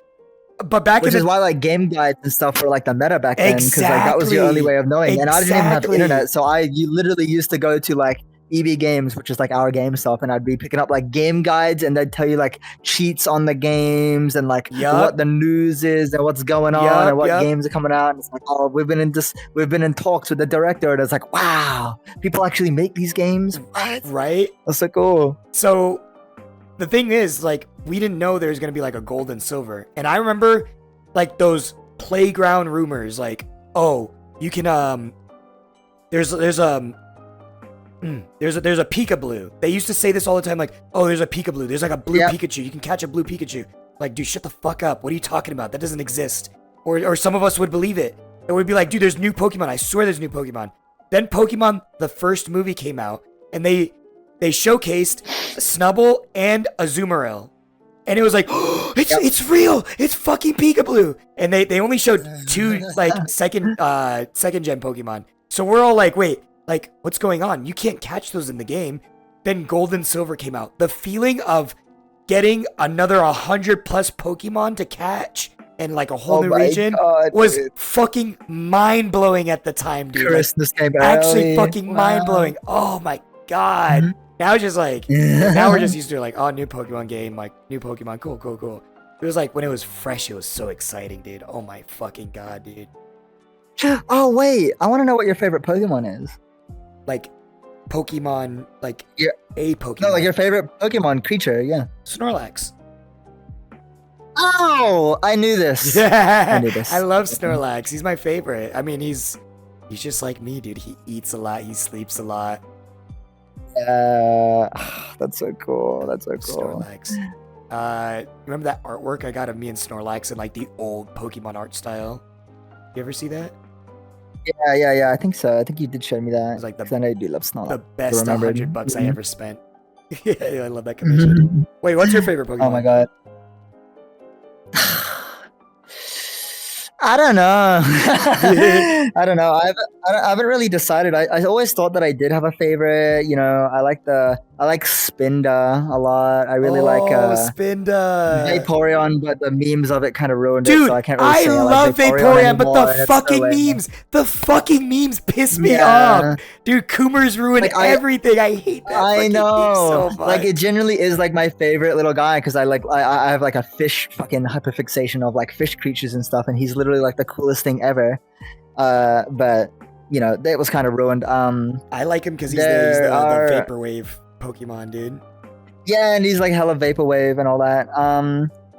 But which is why like game guides and stuff were like the meta back then, because like that was your only way of knowing. And I didn't even have the internet, so you literally used to go to like EB Games, which is like our game stuff, and I'd be picking up like game guides, and they'd tell you like cheats on the games and like what the news is and what's going on and what games are coming out. And it's like, oh, we've been in talks with the director, and it's like, wow, people actually make these games, what? Right? That's so cool. So the thing is, like, we didn't know there was gonna be like a gold and silver, and I remember like those playground rumors, like, oh, you can there's a Peekaboo. They used to say this all the time, like, oh, there's a Peekaboo. There's like a blue Pikachu. You can catch a blue Pikachu. Like, dude, shut the fuck up. What are you talking about? That doesn't exist. Or some of us would believe it. It would be like, dude, there's new Pokemon. I swear there's new Pokemon. Then Pokemon, the first movie came out, and they showcased Snubbull and Azumarill. And it was like, oh, it's real. It's fucking Peekaboo. And they only showed 2 like second gen Pokemon. So we're all like, wait, like, what's going on? You can't catch those in the game. Then Gold and Silver came out. The feeling of getting another 100 plus Pokemon to catch and like a whole new region was fucking mind blowing at the time, dude. Christmas came actually fucking mind blowing. Oh my god. Now it's just like, now we're just used to like, oh, new Pokemon game, like new Pokemon, cool. It was like when it was fresh, it was so exciting, dude. Oh my fucking god, dude. Oh wait, I want to know what your favorite Pokemon is. Like Pokemon, like a Pokemon. No, like your favorite Pokemon creature, yeah. Snorlax. Oh, I knew this. I knew this. I love Snorlax. He's my favorite. I mean, he's just like me, dude. He eats a lot. He sleeps a lot. That's so cool. That's so cool. Snorlax. Remember that artwork I got of me and Snorlax in like the old Pokemon art style? You ever see that? Yeah. I think so. I think you did show me that. It's like I know you do love Snorlax. The best $100 I ever spent. Yeah, I love that commission. Wait, what's your favorite Pokemon? Oh my god. I don't know. I don't know. I haven't really decided. I always thought that I did have a favorite. You know, I like Spinda a lot. I really like Spinda. Vaporeon, but the memes of it kind of ruined it. So I can't really say I love Vaporeon, but the fucking memes piss me off. Dude, Coomer's ruined everything. I hate that. I know. So much. Like it generally is like my favorite little guy because I have like a fish fucking hyperfixation of like fish creatures and stuff, and he's literally like the coolest thing ever. But you know, that was kind of ruined. I like him because he's the Vaporwave Pokemon, dude. Yeah, and he's like hella Vaporwave and all that.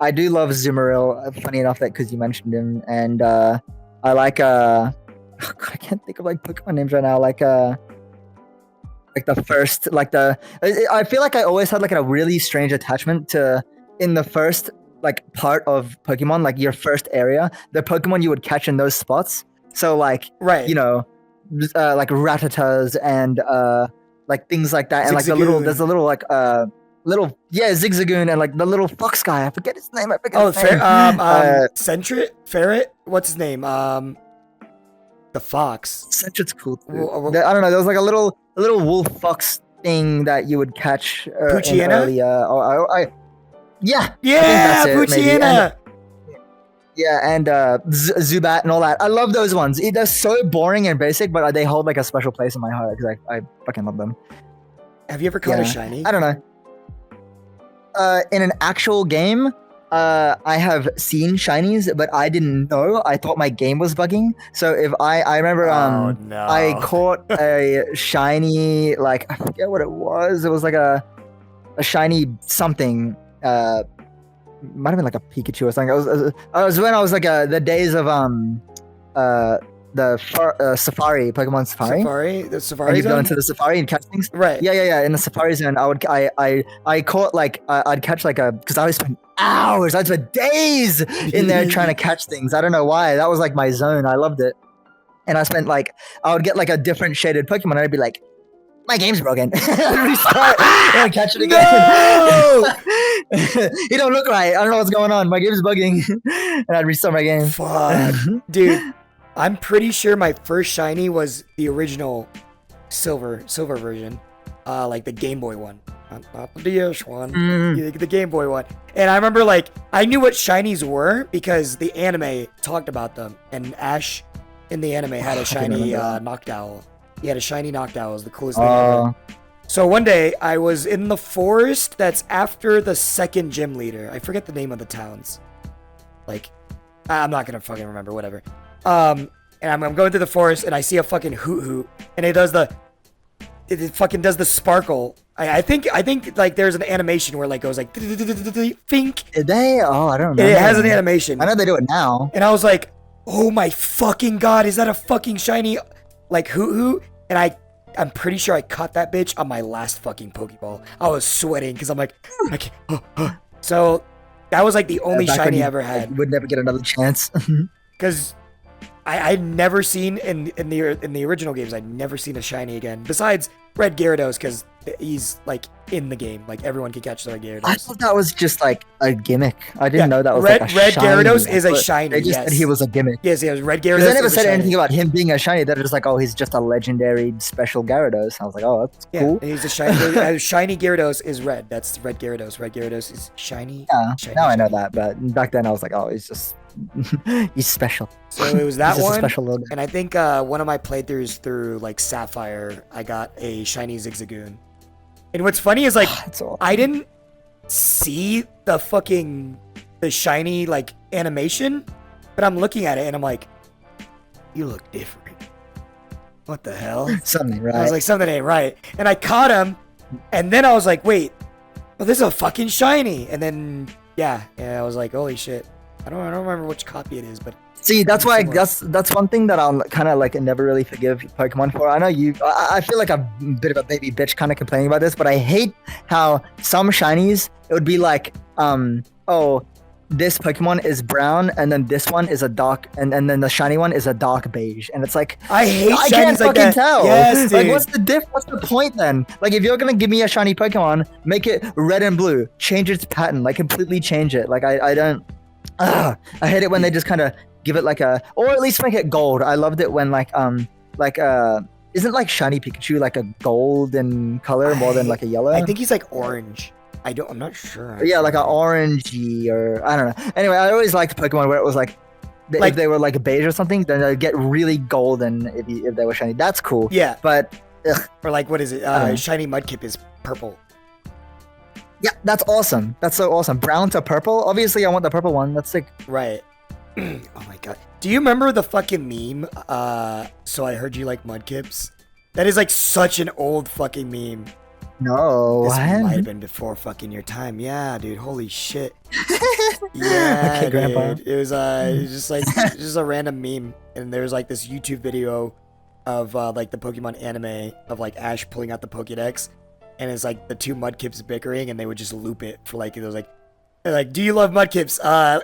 I do love Azumarill. Funny enough that because you mentioned him, and I like I can't think of like Pokemon names right now. Like the first, I feel like I always had like a really strange attachment to in the first like part of Pokemon, like your first area, the Pokemon you would catch in those spots. So like, you know, like Rattatas and like things like that, and like there's a little Zigzagoon and like the little fox guy. I forget his name. Ferret. What's his name? The fox. Sentret's cool too. I don't know. There was like a little wolf fox thing that you would catch. Poochyena? Yeah, Poochyena. And Zubat and all that. I love those ones. They're so boring and basic, but they hold like a special place in my heart because I fucking love them. Have you ever caught a shiny? I don't know. In an actual game, I have seen shinies, but I didn't know. I thought my game was bugging. So if I remember, I caught a shiny, like I forget what it was. It was like a shiny something. Might have been like a Pikachu or something. It was when I was like the days of Safari, Pokemon Safari. The Safari and you zone? go into the Safari and catch things. Right. Yeah. In the Safari zone, I caught like I'd catch like because I would spend hours, I'd spend days in there trying to catch things. I don't know why. That was like my zone. I loved it. And I spent like I would get like a different shaded Pokemon and I'd be like, my game's broken. I'd restart and I'd catch it again. No! You don't look right. I don't know what's going on. My game's bugging. And I'd restart my game. Fuck. Dude, I'm pretty sure my first shiny was the original silver version. Like the Game Boy one. Not the DS one. The Game Boy one. And I remember like I knew what shinies were because the anime talked about them. And Ash in the anime had a shiny Noctowl. He had a shiny Noctowl. It was the coolest thing ever. So one day, I was in the forest that's after the second gym leader. I forget the name of the towns. Like, I'm not gonna fucking remember, whatever. And I'm going through the forest, and I see a fucking Hoot, and it fucking does the sparkle. I think like there's an animation where like goes like fink. Did they? Oh, I don't know. It has an animation. I know they do it now. And I was like, oh my fucking god, is that a fucking shiny like Hoot? And I'm pretty sure I caught that bitch on my last fucking Pokeball. I was sweating because I'm like, I can't. So that was like the only shiny I ever had. You would never get another chance. Because I'd never seen in the original games, I'd never seen a shiny again. Besides Red Gyarados, because he's like in the game. Like everyone can catch the Red Gyarados. I thought that was just like a gimmick. I didn't know that was Red, like a Red shiny. Gyarados is a shiny. They just said he was a gimmick. Yes, Red Gyarados. They never said anything about him being a shiny. They're just like, oh, he's just a legendary special Gyarados. I was like, oh, that's cool. Yeah, he's a shiny. Shiny Gyarados is red. That's Red Gyarados. Red Gyarados is shiny. Yeah, shiny, now shiny. I know that, but back then I was like, oh, he's just he's special. So it was that he's one. A special logo. And I think one of my playthroughs through like Sapphire, I got a shiny Zigzagoon. And what's funny is like awesome. I didn't see the shiny like animation, but I'm looking at it and I'm like, you look different. What the hell? Something right. I was like, something ain't right. And I caught him, and then I was like, wait, well, this is a fucking shiny. And then yeah, I was like, holy shit. I don't remember which copy it is, but see, that's why that's one thing that I'll kind of like never really forgive Pokemon for. I know I feel like a bit of a baby bitch kind of complaining about this, but I hate how some shinies, it would be like, oh, this Pokemon is brown, and then this one is a dark, and then the shiny one is a dark beige, and it's like I hate shinies can't like fucking that. tell. Yes, dude. Like, what's the point then? Like, if you're gonna give me a shiny Pokemon, make it red and blue, change its pattern, like completely change it. Like I don't. I hate it when they just kind of give it like a, or at least make it gold. I loved it when isn't like shiny Pikachu like a golden color more than like a yellow? I think he's like orange. I'm not sure. Yeah, like an orangey or I don't know. Anyway, I always liked Pokemon where it was like if they were like beige or something, then they'd get really golden if they were shiny. That's cool. Yeah. But or like what is it? Shiny Mudkip is purple. Yeah, that's awesome. That's so awesome. Brown to purple. Obviously, I want the purple one. That's sick. Right. Oh my god. Do you remember the fucking meme? So I heard you like Mudkips. That is like such an old fucking meme. No, this what? might have been before fucking your time. Yeah, dude. Holy shit. Yeah, okay, Grandpa. Dude. It was just like just a random meme, and there was like this YouTube video of like the Pokemon anime of like Ash pulling out the Pokédex. And it's like the two Mudkips bickering, and they would just loop it for like it was like Like, do you love Mudkips?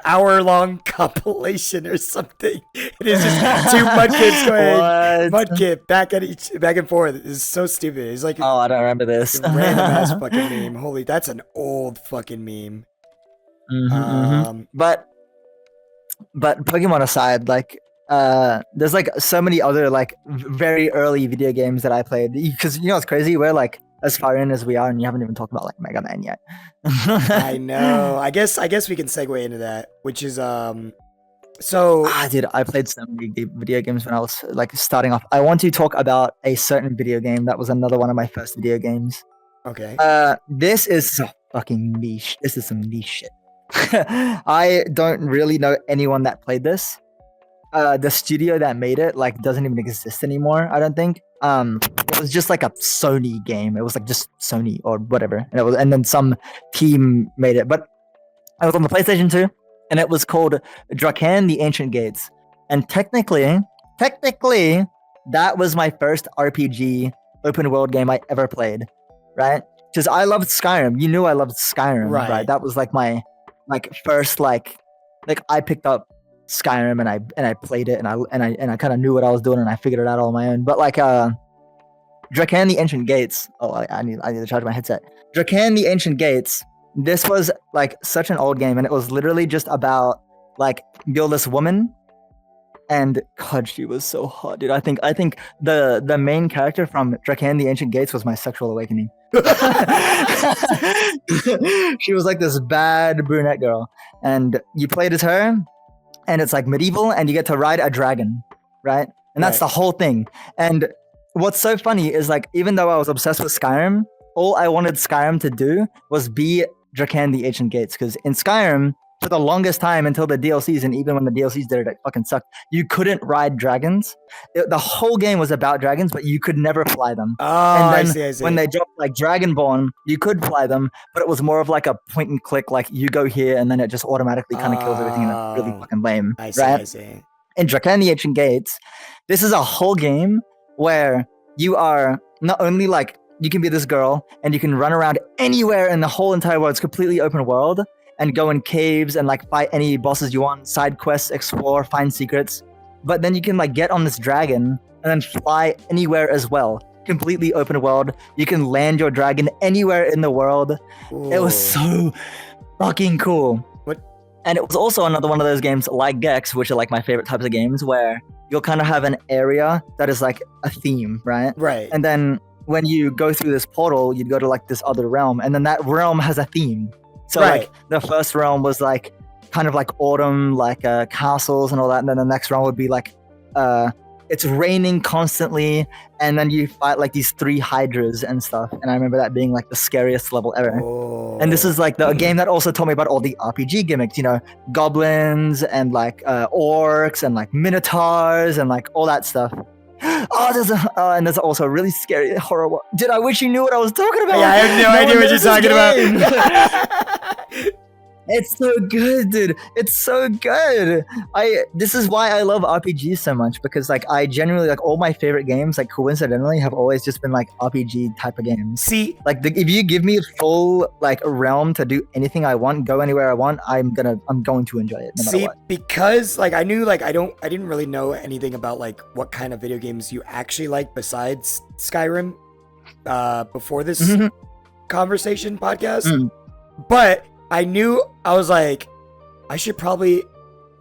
Hour-long compilation or something. It is just two Mudkips going Mudkip back and forth. It's so stupid. It's like I don't remember this. random ass fucking meme. Holy, that's an old fucking meme. But Pokemon aside, like there's like so many other like very early video games that I played, because you know it's crazy, we're like as far in as we are and you haven't even talked about like Mega Man yet. I know. I guess we can segue into that, which is dude, I played so many video games when I was like starting off. I want to talk about a certain video game that was another one of my first video games. Okay. This is so fucking niche. This is some niche shit. I don't really know anyone that played this. The studio that made it like doesn't even exist anymore, I don't think. It was just like a Sony game. It was like just Sony or whatever, and then some team made it. But I was on the PlayStation 2, and it was called Drakan the Ancient Gates. And technically, that was my first RPG open world game I ever played, right? Because I loved Skyrim. You knew I loved Skyrim, right? That was like my first like I picked up Skyrim and I played it and I kind of knew what I was doing and I figured it out all on my own. But like Drakan the Ancient Gates. Oh, I need to charge my headset. Drakan the Ancient Gates. This was like such an old game, and it was literally just about like you're this woman, and God, she was so hot, dude. I think the main character from Drakan the Ancient Gates was my sexual awakening. She was like this bad brunette girl, and you played as her, and it's like medieval, and you get to ride a dragon, right? And that's the whole thing. And what's so funny is like, even though I was obsessed with Skyrim, all I wanted Skyrim to do was be Drakan the Ancient Gates, because in Skyrim, for the longest time until the DLCs, and even when the DLCs did it fucking sucked, you couldn't ride dragons. The whole game was about dragons, but you could never fly them. Oh, and then I see. When they dropped like Dragonborn, you could fly them, but it was more of like a point and click, like you go here and then it just automatically kind of kills everything, and it's really fucking lame. I see, right? I see. In Drakan the Ancient Gates, this is a whole game where you are not only like, you can be this girl and you can run around anywhere in the whole entire world. It's completely open world, and go in caves and like fight any bosses you want, side quests, explore, find secrets. But then you can like get on this dragon and then fly anywhere as well. Completely open world. You can land your dragon anywhere in the world. Ooh. It was so fucking cool. What? And it was also another one of those games like Gex, which are like my favorite types of games, where you'll kind of have an area that is like a theme, right? Right. And then when you go through this portal, you'd go to like this other realm, and then that realm has a theme. So like the first realm was like kind of like autumn, like castles and all that, and then the next realm would be like it's raining constantly, and then you fight like these 3 hydras and stuff. And I remember that being like the scariest level ever. Oh. And this is like the game that also taught me about all the RPG gimmicks, you know, goblins and like orcs and like minotaurs and like all that stuff. And there's also a really scary horror. Dude, I wish you knew what I was talking about. Yeah, I have no idea what you're talking about. It's so good, dude. It's so good. This is why I love RPGs so much, because like I genuinely like all my favorite games, like coincidentally, have always just been like RPG type of games. See, like if you give me a full like realm to do anything I want, go anywhere I want, I'm going to enjoy it no matter what. Because like I knew like I didn't really know anything about like what kind of video games you actually like besides Skyrim before this conversation podcast. But I knew, I was like, I should probably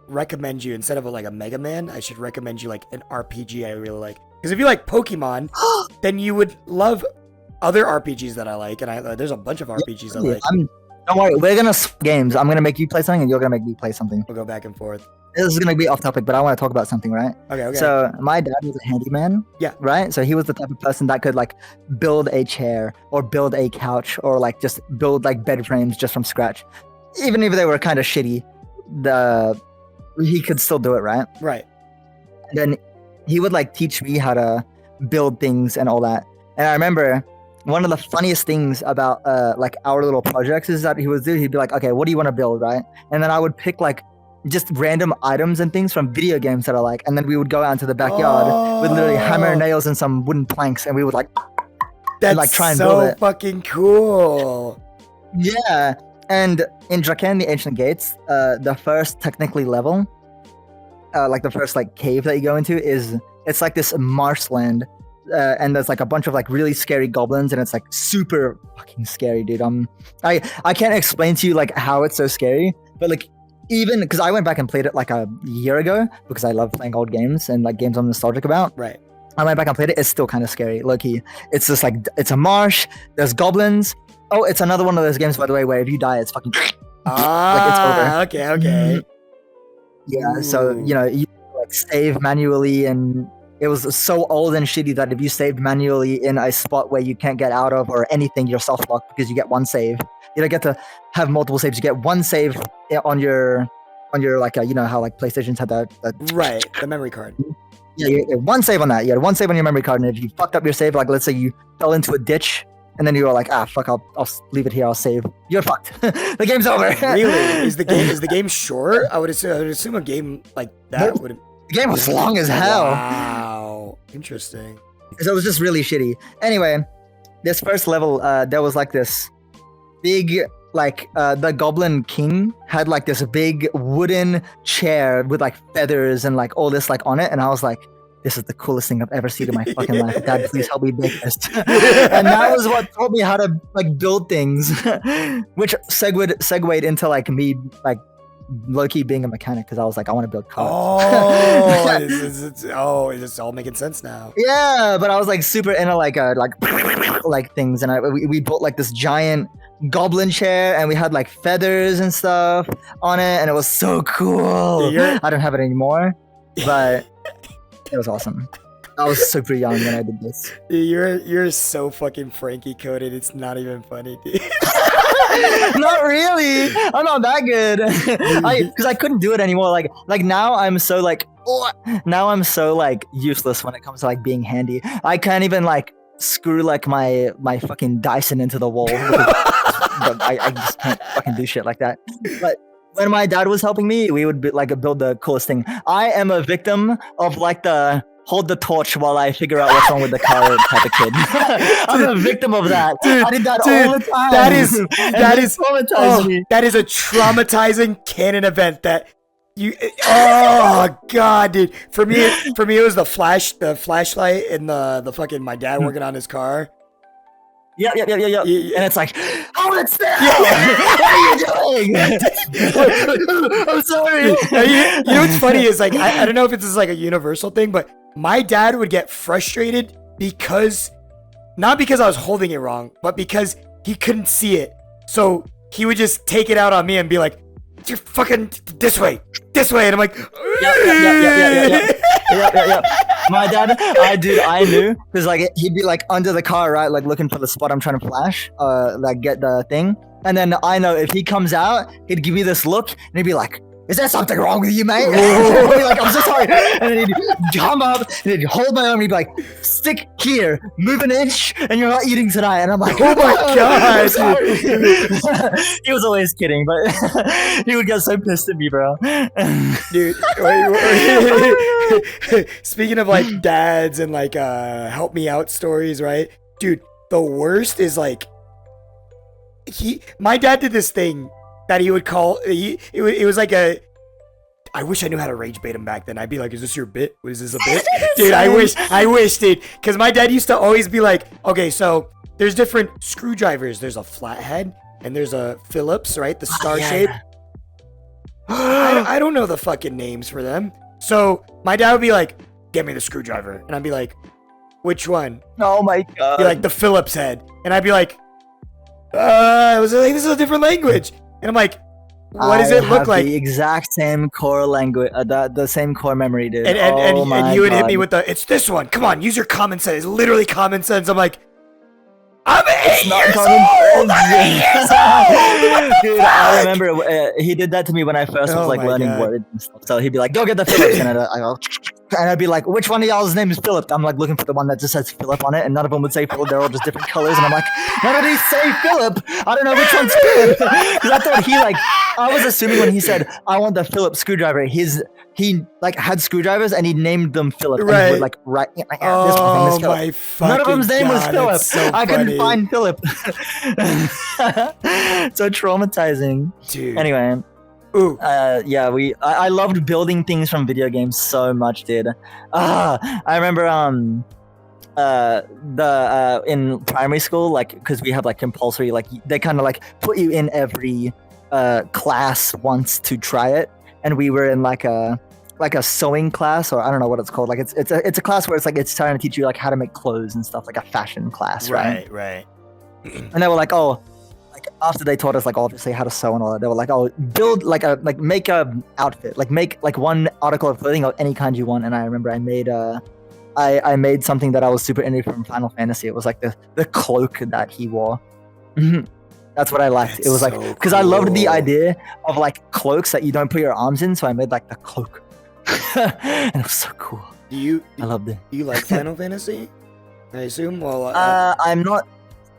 recommend you, instead of like a Mega Man, I should recommend you like an RPG I really like. Because if you like Pokemon, then you would love other RPGs that I like. And there's a bunch of RPGs I like. Don't worry, we're going to swap games. I'm going to make you play something and you're going to make me play something. We'll go back and forth. This is going to be off topic, but I want to talk about something, right? Okay. So my dad was a handyman. Yeah. Right? So he was the type of person that could like build a chair or build a couch or like just build like bed frames just from scratch. Even if they were kind of shitty, he could still do it, right? Right. And then he would like teach me how to build things and all that. And I remember one of the funniest things about like our little projects is that he'd be like, okay, what do you want to build, right? And then I would pick like just random items and things from video games that I like, and then we would go out into the backyard with literally hammer and nails and some wooden planks, and we would like that's like try and build it. Fucking cool. Yeah, And in Draken, the Ancient Gates, the first technically level, like the first like cave that you go into it's like this marshland, and there's like a bunch of like really scary goblins, and it's like super fucking scary, dude. I can't explain to you like how it's so scary, but like even because I went back and played it like a year ago because I love playing old games and like games I'm nostalgic about. Right. I went back and played it. It's still kind of scary, low-key. It's just like it's a marsh. There's goblins. Oh, it's another one of those games, by the way, where if you die, it's fucking like it's over. Okay. Yeah. So you know you like save manually, and it was so old and shitty that if you saved manually in a spot where you can't get out of or anything, you're self-locked because you get one save. You don't get to have multiple saves. You get one save on your like you know how like PlayStations had that right, the memory card. Yeah, you had one save on that. You had one save on your memory card, and if you fucked up your save, like let's say you fell into a ditch, and then you were like, fuck, I'll leave it here. I'll save. You're fucked. The game's over. Really? Is the game short? I would assume a game like that would. The game was long as hell. Wow, interesting. So it was just really shitty. Anyway, this first level, there was like this big, like the Goblin King had like this big wooden chair with like feathers and like all this like on it, and I was like, this is the coolest thing I've ever seen in my fucking life. Dad, please help me make this. And that was what taught me how to like build things, which segued into like me like low-key being a mechanic because I was like, I want to build cars. Oh, it's all making sense now. Yeah, but I was like super into like things, and we built like this giant goblin chair, and we had like feathers and stuff on it, and it was so cool. I don't have it anymore, but it was awesome. I was super young when I did this. You're so fucking Frankie coded. It's not even funny, dude. Not really. I'm not that good. Because I couldn't do it anymore. Like now I'm so like useless when it comes to like being handy. I can't even like screw like my fucking Dyson into the wall. I just can't fucking do shit like that. But when my dad was helping me, we would build the coolest thing. I am a victim of like the hold the torch while I figure out what's wrong with the car type of kid. I'm a victim of that. I did that all the time. That is traumatizing me. That is a traumatizing canon event that you. Oh god, dude. For me, it was the flashlight and the fucking my dad working on his car. Yeah. And it's like, hold it still! What are you doing? I'm sorry. You know what's funny is like I don't know if it's just like a universal thing, but my dad would get frustrated because not because I was holding it wrong, but because he couldn't see it. So he would just take it out on me and be like, "You're fucking this way," and I'm like, yeah. My dad, I knew because like he'd be like under the car, right, like looking for the spot I'm trying to flash, like get the thing, and then I know if he comes out, he'd give me this look, and he'd be like, "Is there something wrong with you, mate?" I'd be like, "I'm so sorry," and then he'd come up and he'd hold my arm, and he'd be like, "Stick here, move an inch, and you're not eating tonight." And I'm like, "Oh my god!" He was always kidding, but he would get so pissed at me, bro. Dude, wait. Speaking of like dads and like help me out stories, right? Dude, the worst is like my dad did this thing that he would call it was like a. I wish I knew how to rage bait him back then. I'd be like, "Is this your bit? Is this a bit?" Dude, I wish, dude. Because my dad used to always be like, "Okay, so there's different screwdrivers. There's a flathead and there's a Phillips, right? The star shape." I don't know the fucking names for them. So my dad would be like, "Get me the screwdriver," and I'd be like, "Which one?" Oh my god! Be like the Phillips head, and I'd be like, "I was like, this is a different language," and I'm like, "What does it look like?" The exact same core language, the same core memory, dude. And you would hit me with it's this one. Come on, use your common sense. It's literally common sense. I'm like, I'm 8 years old. Dude, I remember he did that to me when I first was like learning words and stuff. So he'd be like, "Go get the Phillips," and I go, And I'd be like, which one of y'all's name is Philip? I'm like looking for the one that just says Philip on it, and none of them would say Philip. They're all just different colors, and I'm like, none of these say Philip. I don't know which one's Philip. Because I thought I was assuming when he said, I want the Philip screwdriver, he like had screwdrivers and he named them Philip. Right. And he would like write, this Oh one, my fucking none of them's name was Philip. So I couldn't funny. find Philip. So traumatizing. Dude. Anyway. Ooh. Yeah, I loved building things from video games so much, dude. I remember in primary school, like, because we have like compulsory, like they kind of like put you in every class once to try it, and we were in like a sewing class, or I don't know what it's called. Like it's a class where it's trying to teach you like how to make clothes and stuff, like a fashion class, right? Right. And they were like, oh. Like after they taught us like obviously how to sew and all that, they were like, oh, build make a outfit, like make like one article of clothing of any kind you want. And I remember I made I made something that I was super into from Final Fantasy. It was like the cloak that he wore. That's what I liked. That's it was like so because I loved the cool. idea of like cloaks that you don't put your arms in, so I made like the cloak. And it was so cool. I loved it. Do you like Final Fantasy? I assume. Well, I'm not.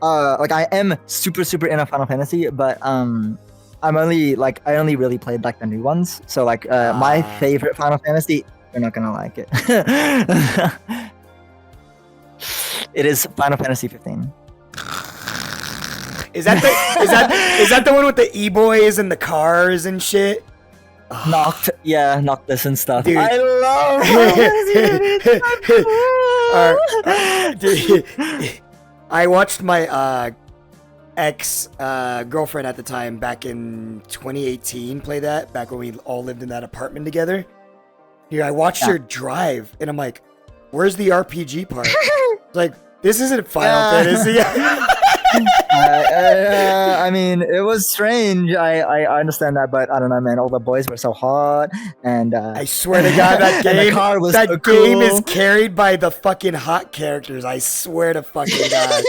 Like I am super into Final Fantasy, but I only really played like the new ones. So like my favorite Final Fantasy, you're not gonna like it. It is Final Fantasy 15. Is that the one with the e-boys and the cars and shit? Noctis and stuff. Dude. I love Fantasy. Dude. I watched my ex girlfriend at the time back in 2018 play that, back when we all lived in that apartment together. Dude, I watched her drive, and I'm like, where's the RPG part? Like, this isn't Final Fantasy. I mean, it was strange. I understand that, but I don't know, man. All the boys were so hot, and I swear to God, that game, car was that so game cool. is carried by the fucking hot characters. I swear to fucking God.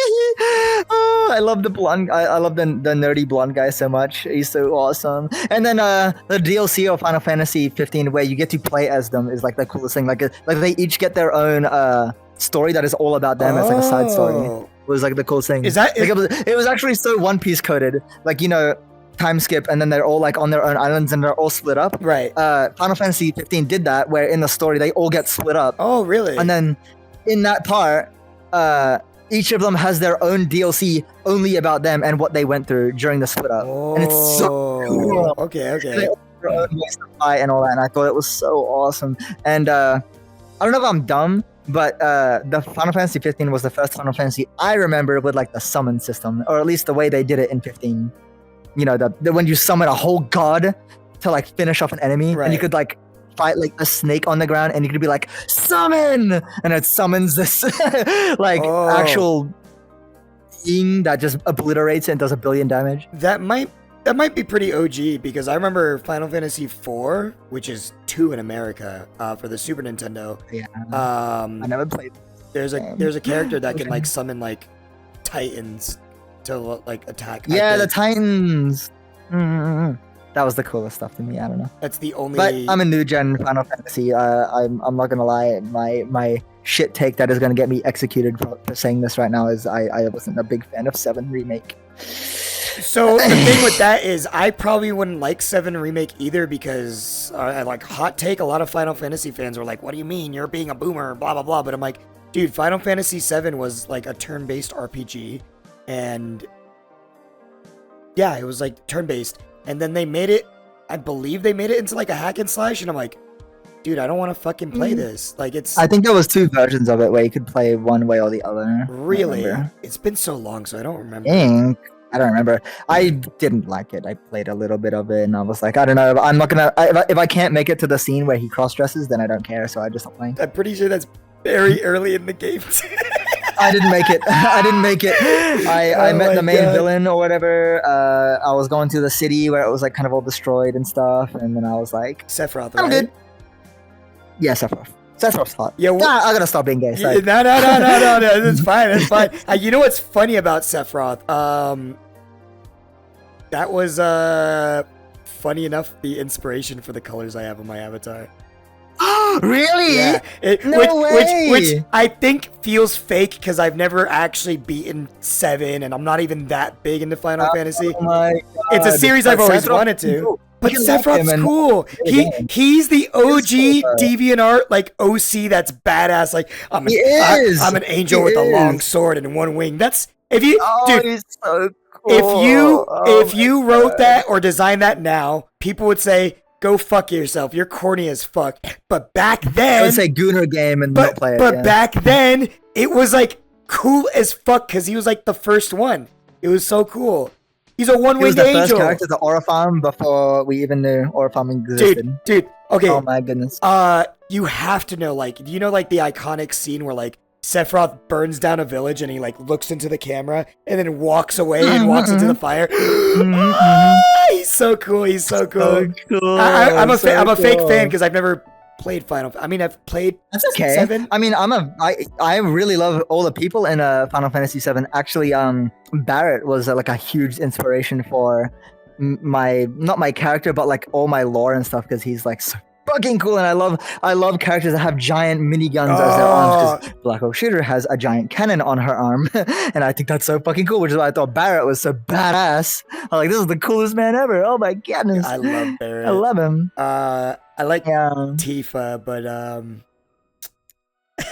I love the blonde. I love the nerdy blonde guy so much. He's so awesome. And then the DLC of Final Fantasy 15, where you get to play as them, is like the coolest thing. Like they each get their own story that is all about them. It's like a side story. Was like the coolest thing. Is that like, it was actually so One Piece coded, like, you know, time skip, and then they're all like on their own islands and they're all split up. Right. Final Fantasy 15 did that, where in the story they all get split up. Oh, really? And then in that part, each of them has their own DLC only about them and what they went through during the split up. Oh, and it's so cool. Okay. They all have their own ways to fight and all that, and I thought it was so awesome. And I don't know if I'm dumb, but the Final Fantasy 15 was the first Final Fantasy I remember with like the summon system, or at least the way they did it in 15. You know, the when you summon a whole god to like finish off an enemy, Right. and you could like fight like a snake on the ground, and you could be like, summon, and it summons this like actual being that just obliterates it and does 1 billion damage. That might be pretty OG, because I remember Final Fantasy 4, which is 2 in America, for the Super Nintendo. Yeah. I never played. There's a character that can like summon like titans to like attack. Yeah, the Titans. That was the coolest stuff to me. I don't know. That's the only. But I'm a new gen Final Fantasy. I'm not gonna lie. My shit take that is gonna get me executed for saying this right now is I wasn't a big fan of 7 Remake. So the thing with that is I probably wouldn't like 7 Remake either, because I like hot take. A lot of Final Fantasy fans were like, "What do you mean? You're being a boomer?" Blah blah blah. But I'm like, dude, Final Fantasy 7 was like a turn-based RPG, and yeah, it was like turn-based. And then they made it, I believe they made it into like a hack and slash, and I'm like, dude, I don't want to fucking play this. Like, it's. I think there was 2 versions of it where you could play one way or the other. Really? It's been so long, so I don't remember. I don't remember. I didn't like it. I played a little bit of it, and I was like, I don't know. I'm not gonna. If I can't make it to the scene where he cross-dresses, then I don't care. So I just stopped playing. I'm pretty sure that's very early in the game. I didn't make it. I met the main villain or whatever. I was going to the city where it was like kind of all destroyed and stuff, and then I was like, Sephiroth, right? I'm good. Yeah, Sephiroth. Sephiroth's hot. Yeah, I gotta stop being gay. Sorry. No. It's fine. It's fine. You know what's funny about Sephiroth? That was funny enough the inspiration for the colors I have on my avatar. Really? Yeah. No way. Which I think feels fake because I've never actually beaten 7, and I'm not even that big into Final Fantasy. Oh my God. It's a series I've always Sephiroth, wanted to. But you like Sephiroth's him in cool. video games. He's the OG He's cool, DeviantArt like OC that's badass. Like I'm an angel with a long sword and one wing. That's if you dude. He's so cool. If you wrote that or designed that now, people would say, "Go fuck yourself. You're corny as fuck." But back then, I would say Gooner game and not play it. But back then, it was like cool as fuck because he was like the first one. It was so cool. He's a one-winged angel. He was the first character to aura farm before we even knew aura farming existed. Dude. Okay. Oh my goodness. You have to know, like, do you know, like, the iconic scene where, like, Sephiroth burns down a village and he, like, looks into the camera and then walks away and walks into the fire? He's so cool. He's so cool. I'm a fake fan because I've never played I've played That's okay. 7. I mean, I really love all the people in Final Fantasy 7. Actually, Barrett was like a huge inspiration for not my character, but like all my lore and stuff because he's like so fucking cool, and I love characters that have giant miniguns as their arms. Because Black Hawk Shooter has a giant cannon on her arm, and I think that's so fucking cool. Which is why I thought Barrett was so badass. I'm like, this is the coolest man ever. Oh my goodness, I love Barrett. I love him. I like Tifa, but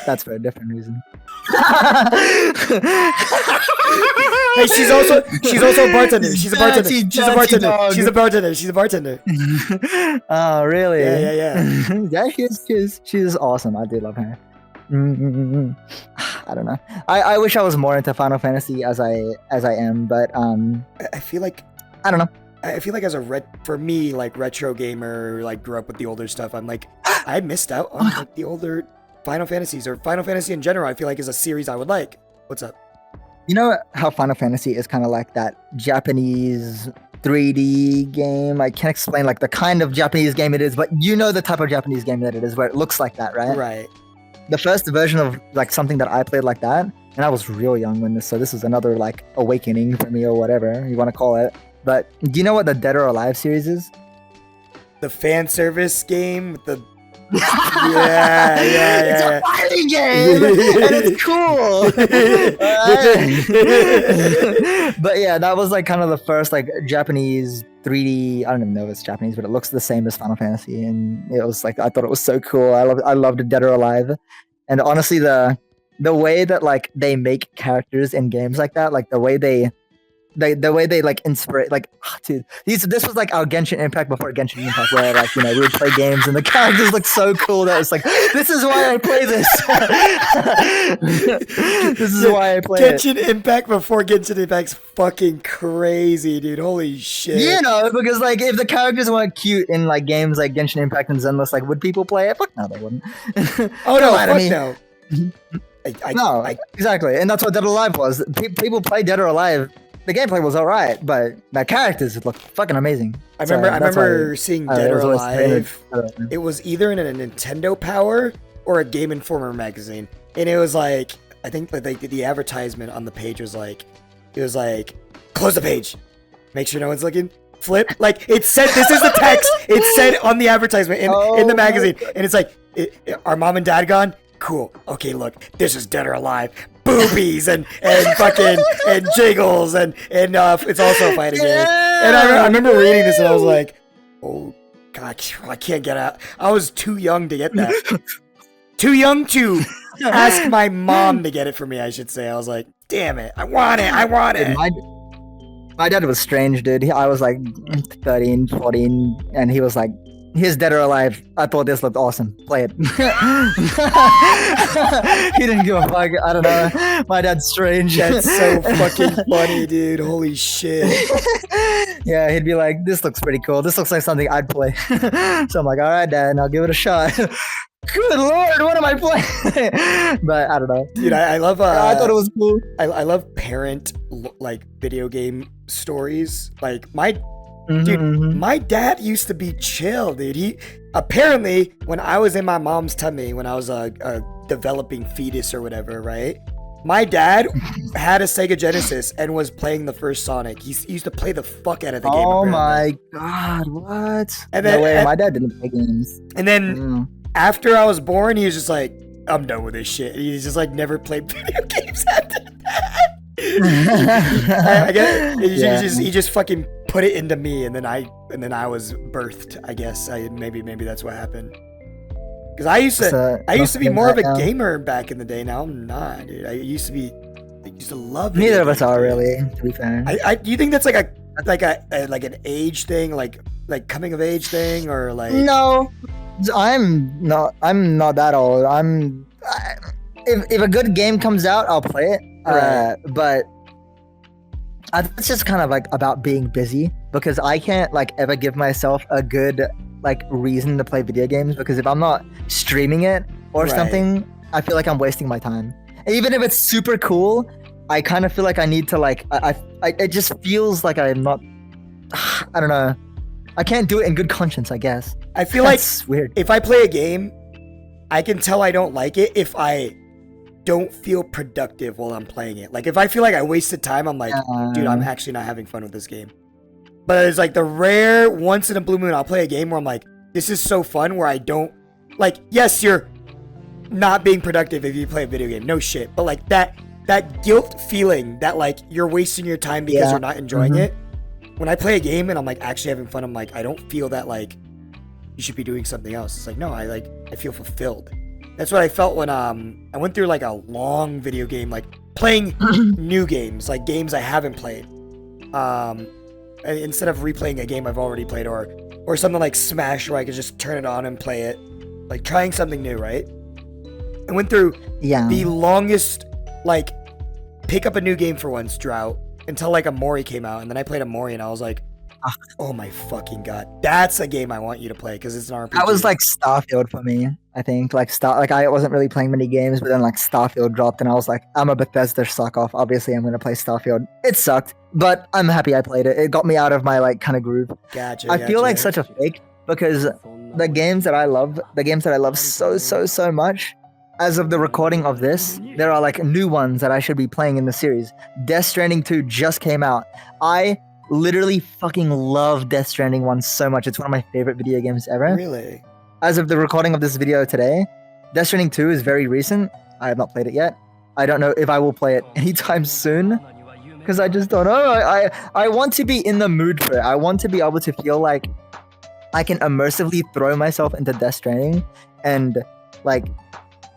that's for a different reason. Hey, she's also a bartender. She's a bartender. She's a bartender. Oh, really? Yeah. Yeah, she's awesome. I do love her. I don't know. I wish I was more into Final Fantasy as I am, but I feel like I don't know. I feel like as a for me, like retro gamer, like grew up with the older stuff. I'm like, I missed out on like the older Final Fantasies or Final Fantasy in general. I feel like is a series I would like. What's up? You know how Final Fantasy is kind of like that Japanese 3D game? I can't explain like the kind of Japanese game it is, but you know the type of Japanese game that it is, where it looks like that, right? Right. The first version of like something that I played like that, and I was real young when this, so this was another like awakening for me or whatever you want to call it. But do you know what the Dead or Alive series is? The fan service game with the yeah. It's a fighting game, and it's cool. But yeah, that was like kind of the first like Japanese 3D. I don't even know if it's Japanese, but it looks the same as Final Fantasy, and it was like I thought it was so cool. I loved Dead or Alive, and honestly, the way that like they make characters in games like that, like the way they like inspire, like dude, this was like our Genshin Impact before Genshin Impact, where like we would play games and the characters looked so cool that it's like this is why I play this. This is why I play Genshin Impact before Genshin Impact's fucking crazy, dude. Holy shit. Because like if the characters weren't cute in like games like Genshin Impact and Zenless, like would people play it? Fuck no, they wouldn't. Oh no, fuck no. No, exactly, and that's what Dead or Alive was. People play Dead or Alive. The gameplay was alright, but the characters looked fucking amazing. I remember seeing Dead or Alive. It was either in a Nintendo Power or a Game Informer magazine, and it was like I think that the advertisement on the page was like, close the page, make sure no one's looking. Flip, like it said. This is the text. It said on the advertisement in the magazine, and it's like, "Are mom and dad gone? Cool. Okay, look, this is Dead or Alive. Boobies and fucking and jiggles and it's also a fighting game." And I remember reading this and I was like, "Oh God, I can't get out." I was too young to get that. Too young to ask my mom to get it for me, I should say. I was like, "Damn it, I want it." My dad was strange, dude. I was like 13, 14, and he was like, "Here's Dead or Alive. I thought this looked awesome. Play it." He didn't give a fuck. I don't know. My dad's strange. That's so fucking funny, dude. Holy shit. Yeah, he'd be like, "This looks pretty cool. This looks like something I'd play." So I'm like, "All right, Dad, I'll give it a shot." Good Lord, what am I playing? But I don't know. Dude, I love. I thought it was cool. I love parent like video game stories. Like my dad used to be chill, dude. He apparently, when I was in my mom's tummy, when I was a developing fetus or whatever, right? My dad had a Sega Genesis and was playing the first Sonic. He used to play the fuck out of the game. Oh apparently. my God, what? And then, no way, my dad didn't play games. And then after I was born, he was just like, I'm done with this shit. He's just like never played video games after that. I get it. He just fucking put it into me, and then I was birthed. I guess maybe that's what happened. Because I used to be more of a gamer back in the day. Now I'm not, dude. I used to love. Neither of us are really, to be fair. Do you think that's like an age thing, like coming of age thing, or like? No, I'm not that old. If a good game comes out, I'll play it. Right. But it's just kind of like about being busy, because I can't like ever give myself a good like reason to play video games, because if I'm not streaming it or something, I feel like I'm wasting my time. Even if it's super cool, I kind of feel like I need to like it just feels like I'm not. I don't know. I can't do it in good conscience, I guess. I feel That's like weird. If I play a game, I can tell I don't like it if I don't feel productive while I'm playing it. Like if I feel like I wasted time, I'm like, dude, I'm actually not having fun with this game. But it's like the rare once in a blue moon I'll play a game where I'm like, this is so fun, where I don't like, yes, you're not being productive if you play a video game. No shit. But like that guilt feeling that like you're wasting your time because you're not enjoying it. When I play a game and I'm like actually having fun, I'm like, I don't feel that like you should be doing something else. It's like, no, I feel fulfilled. That's what I felt when I went through like a long video game, like playing new games, like games I haven't played. Instead of replaying a game I've already played, or something like Smash where I could just turn it on and play it, like trying something new, right? I went through the longest like pick up a new game for once drought until like Amori came out, and then I played Amori and I was like, oh my fucking god, that's a game I want you to play, because it's an RPG. That was like Starfield for me, I think. Like I wasn't really playing many games, but then like Starfield dropped and I was like, I'm a Bethesda suck off. Obviously I'm gonna play Starfield. It sucked, but I'm happy I played it. It got me out of my like kind of groove. Gotcha. I feel like such a fake, because the games that I love so much, as of the recording of this, there are like new ones that I should be playing in the series. Death Stranding 2 just came out. I literally fucking love Death Stranding 1 so much. It's one of my favorite video games ever. Really? As of the recording of this video today, Death Stranding 2 is very recent. I have not played it yet. I don't know if I will play it anytime soon, because I just don't know. I want to be in the mood for it. I want to be able to feel like I can immersively throw myself into Death Stranding and like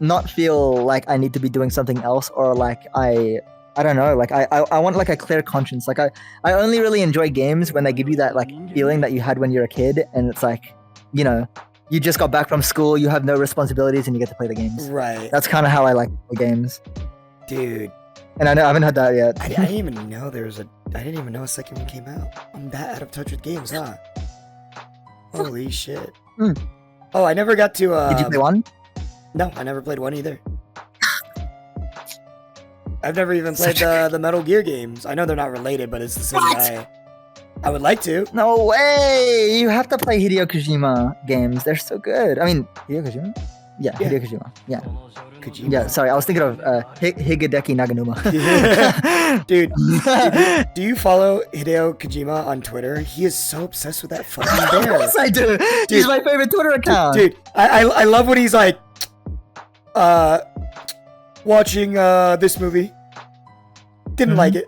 not feel like I need to be doing something else, or like I don't know, like I want like a clear conscience. Like I only really enjoy games when they give you that like feeling that you had when you're a kid, and it's like, you know, you just got back from school, you have no responsibilities, and you get to play the games. Right. That's kind of how I like the games. Dude. And I haven't had that yet. I didn't even know I didn't even know a second one came out. I'm that out of touch with games, huh? Holy shit. Oh, I never got to Did you play one? No, I never played one either. I've never even played the Metal Gear games. I know they're not related, but it's the same guy. I would like to. No way! You have to play Hideo Kojima games. They're so good. I mean, Hideo Kojima? Yeah, Hideo Kojima. Yeah. Kojima. Yeah, sorry. I was thinking of Higedeki Naganuma. Dude, do you follow Hideo Kojima on Twitter? He is so obsessed with that fucking bear. Yes, I do. Dude, he's my favorite Twitter account. Dude, I love when he's like, watching this movie. Didn't like it.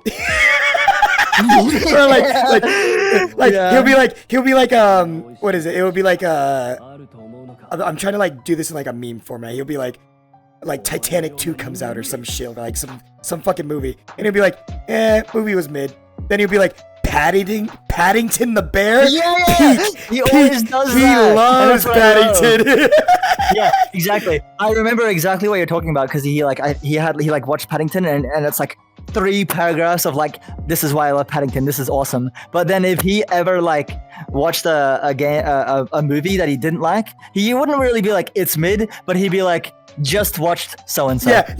Or like he'll be like what is it? It would be like I'm trying to like do this in like a meme format. He'll be like Titanic 2 comes out or some shit, or like some fucking movie, and he'll be like, movie was mid. Then he'll be like, Paddington the bear. Yeah. He always does he that. He loves Paddington. Yeah, exactly. I remember exactly what you're talking about, because he watched Paddington, and it's like 3 paragraphs of like, this is why I love Paddington, this is awesome. But then if he ever like watched a movie that he didn't like, he wouldn't really be like, it's mid, but he'd be like, just watched so and so. Yeah.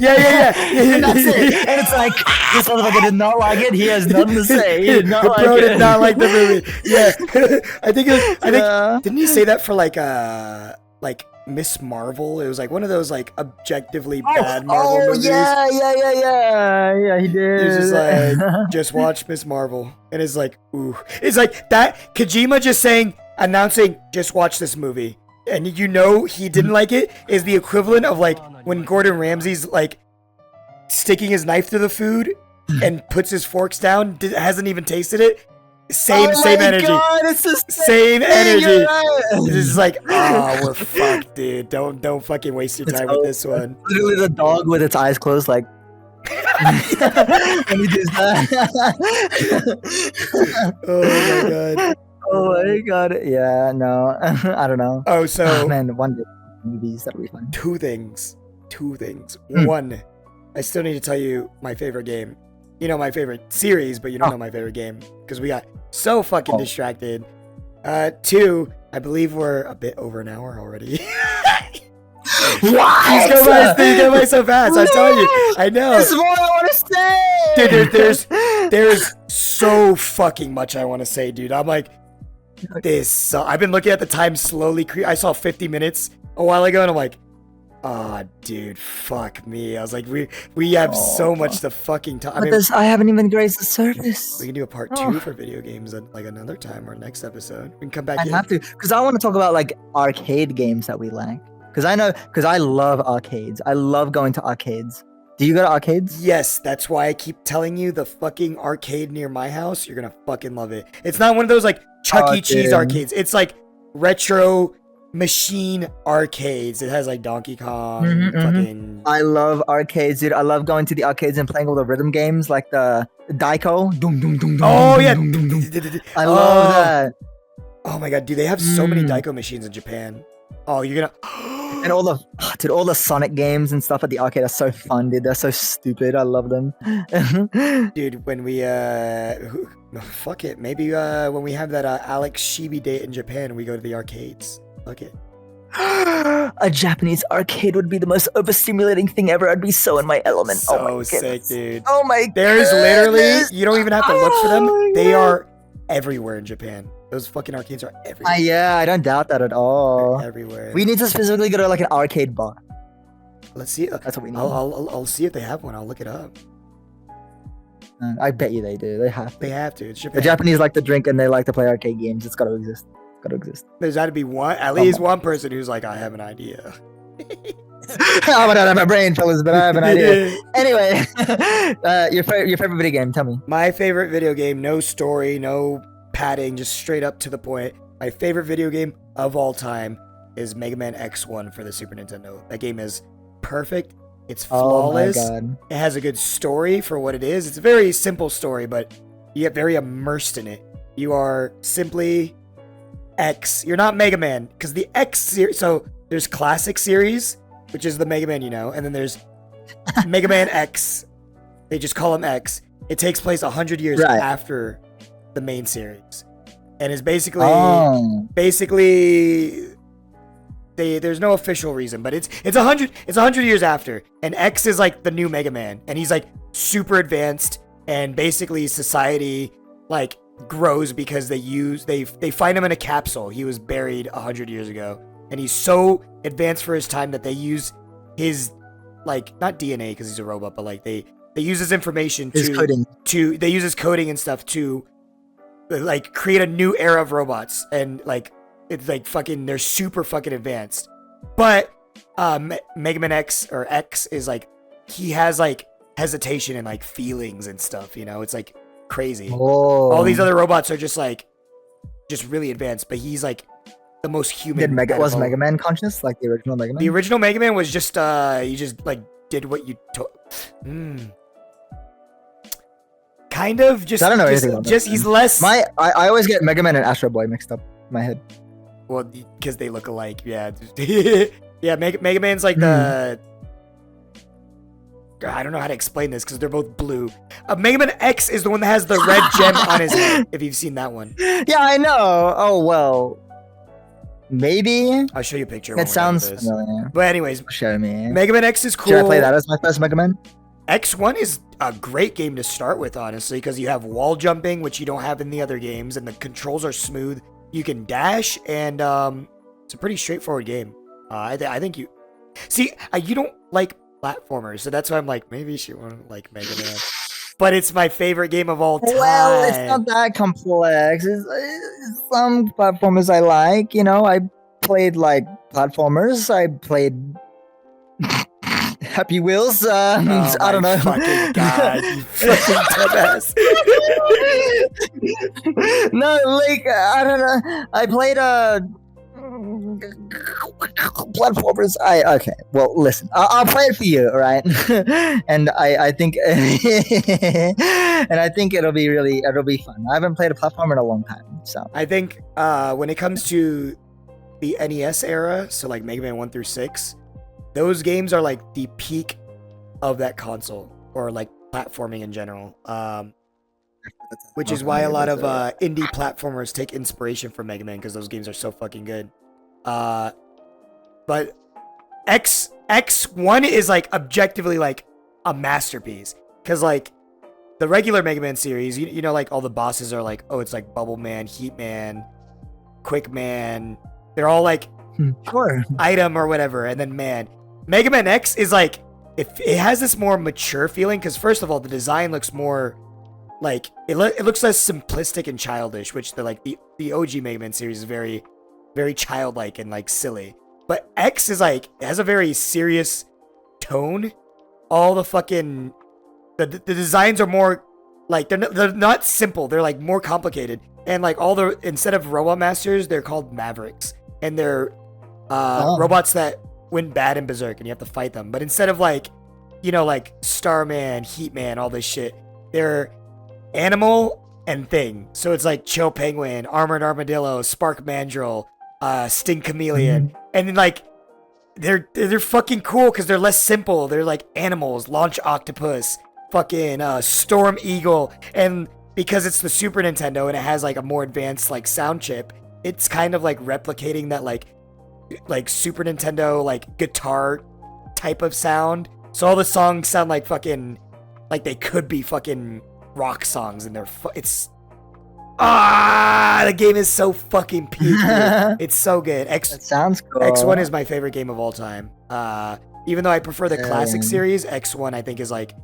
And that's it. And it's like, this motherfucker did not like it. He has nothing to say. He did not like it. Did not like the movie. Yeah. I think didn't he say that for like Miss Marvel? It was like one of those like objectively bad Marvel movies. Yeah, he did. He was just like, just watch Miss Marvel. And it's like, ooh. It's like that Kojima just announcing, just watch this movie. and you know he didn't like it, is the equivalent of like when Gordon Ramsay's like sticking his knife through the food and puts his forks down, hasn't even tasted it. Same energy. God, it's the same energy. Right. This is like, oh, we're fucked, dude. Don't fucking waste your time with this one. Literally the dog with its eyes closed, like. And he does that. Oh my god. Oh my god. Yeah, no. I don't know. Oh, so man, one day movies that'll be fun. Two things. One, I still need to tell you my favorite game. You know my favorite series, but you don't know my favorite game because we got so fucking distracted. Two, I believe we're a bit over an hour already. What? These go by so fast. I'm telling you. I know. There's more I want to say. Dude, there's so fucking much I want to say, dude. I'm like, this. I've been looking at the time slowly. I saw 50 minutes a while ago, and I'm like, oh, dude, fuck me. I was like, we have so much to fucking talk. I haven't even grazed the surface. We can do a part 2 for video games at like another time or next episode. We can come back. I have to, because I want to talk about like arcade games that we like. Because I love arcades. I love going to arcades. Do you go to arcades? Yes, that's why I keep telling you the fucking arcade near my house. You're gonna fucking love it. It's not one of those like Chuck E. Cheese arcades. It's like retro machine arcades. It has like Donkey Kong. Fucking. I love arcades, dude. I love going to the arcades and playing all the rhythm games like the Daiko. Oh yeah. I love that. Oh my god, dude, they have so many Daiko machines in Japan. Oh, you're gonna. And all the Sonic games and stuff at the arcade are so fun, dude. They're so stupid. I love them. Dude, when we fuck it. Maybe when we have that Alex Shibi date in Japan, we go to the arcades. Fuck it. A Japanese arcade would be the most overstimulating thing ever. I'd be so in my element. So sick, dude. Oh my god. There's literally, you don't even have to look for them. They are everywhere in Japan. Those fucking arcades are everywhere. Yeah, I don't doubt that at all. They're everywhere. We need to specifically go to like an arcade bar. Let's see. That's what we need. I'll see if they have one. I'll look it up. I bet you they do. They have to. They have to. It's Japan. The Japanese like to drink and they like to play arcade games. It's got to exist. It's got to exist. There's got to be at least one person who's like, I have an idea. I don't have my brain, fellas, but I have an idea. Anyway, your favorite video game? Tell me. My favorite video game. No story. No padding. Just straight up to the point. My favorite video game of all time is Mega Man X1 for the Super Nintendo. That game is perfect. It's flawless. Oh my god. It has a good story for what it is. It's a very simple story, but you get very immersed in it. You are simply X. You're not Mega Man, because the X series. So there's Classic Series, which is the Mega Man you know, and then there's Mega Man X. They just call him X. It takes place 100 years after the main series, and is basically there's no official reason, but it's 100 years after, and X is like the new Mega Man, and he's like super advanced, and basically society like grows because they find him in a capsule. He was buried 100 years ago, and he's so advanced for his time that they use his like not DNA because he's a robot, but like they use his information they use his coding and stuff to like create a new era of robots, and like it's like fucking they're super fucking advanced. But Mega Man X or X is like he has like hesitation and like feelings and stuff, you know? It's like crazy. All these other robots are just really advanced, but he's like the most human. Was Mega Man conscious like the original Mega Man? The original Mega Man was just you just like did what you told. Kind of just. I don't know anything about just he's less. I always get Mega Man and Astro Boy mixed up in my head. Well, because they look alike. Yeah, yeah. Mega Man's like the. I don't know how to explain this because they're both blue. Mega Man X is the one that has the red gem on his head. If you've seen that one. Yeah, I know. Oh well. Maybe. I'll show you a picture. It sounds familiar. But anyways, show me. Mega Man X is cool. Should I play that as my first Mega Man? X1 is a great game to start with, honestly, because you have wall jumping, which you don't have in the other games, and the controls are smooth. You can dash, and it's a pretty straightforward game. I think you... See, you don't like platformers, so that's why I'm like, maybe she won't like Mega Man. But it's my favorite game of all time. Well, it's not that complex. It's some platformers I like, you know. I played like platformers. I played Happy Wheels. I don't know. Fucking God, you fucking dumbass. No, like I don't know. I played platformers. Okay. Well, listen. I'll play it for you, all right? And I think and I think it'll be fun. I haven't played a platformer in a long time, so I think when it comes to the NES era, so like Mega Man 1 through 6, those games are like the peak of that console, or like platforming in general. Which is why a lot of indie platformers take inspiration from Mega Man, because those games are so fucking good. But X1 is like objectively like a masterpiece, because like the regular Mega Man series, you know, like all the bosses are like, oh, it's like Bubble Man, Heat Man, Quick Man. They're all like sure. item or whatever, and then Mega Man X is like, it has this more mature feeling, because first of all, the design looks more like it looks less simplistic and childish, which the OG Mega Man series is very, very childlike and like silly. But X is like, it has a very serious tone. All the fucking the designs are more like, they're not simple. They're like more complicated, and like all the, instead of Robot Masters, they're called Mavericks, and they're robots that went bad in Berserk, and you have to fight them. But instead of like, you know, like Starman, Heat Man, all this shit, they're animal and thing. So it's like Chill Penguin, Armored Armadillo, Spark Mandrill, Sting Chameleon, and then like they're fucking cool because they're less simple. They're like animals, Launch Octopus, fucking Storm Eagle, and because it's the Super Nintendo and it has like a more advanced like sound chip, it's kind of like replicating that like Super Nintendo like guitar type of sound. So all the songs sound like fucking, like they could be fucking rock songs, and the game is so fucking peak, dude. It's so good. That sounds cool. X1 is my favorite game of all time. Even though I prefer the classic series, X1 I think is like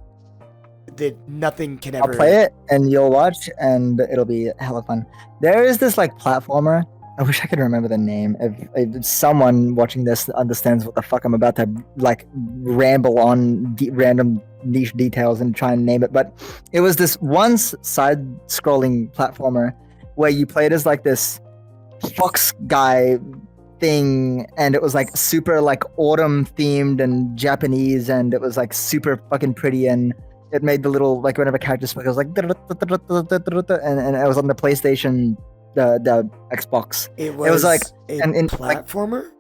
nothing can ever. I'll play it and you'll watch, and it'll be hella fun. There is this like platformer. I wish I could remember the name. If someone watching this understands what the fuck I'm about to like ramble on random niche details and try and name it, but it was this one side-scrolling platformer where you played as like this fox guy thing, and it was like super like autumn themed and Japanese, and it was like super fucking pretty, and it made the little like whenever characters spoke, it was like and it was on the PlayStation. The Xbox. It was like a platformer? Like,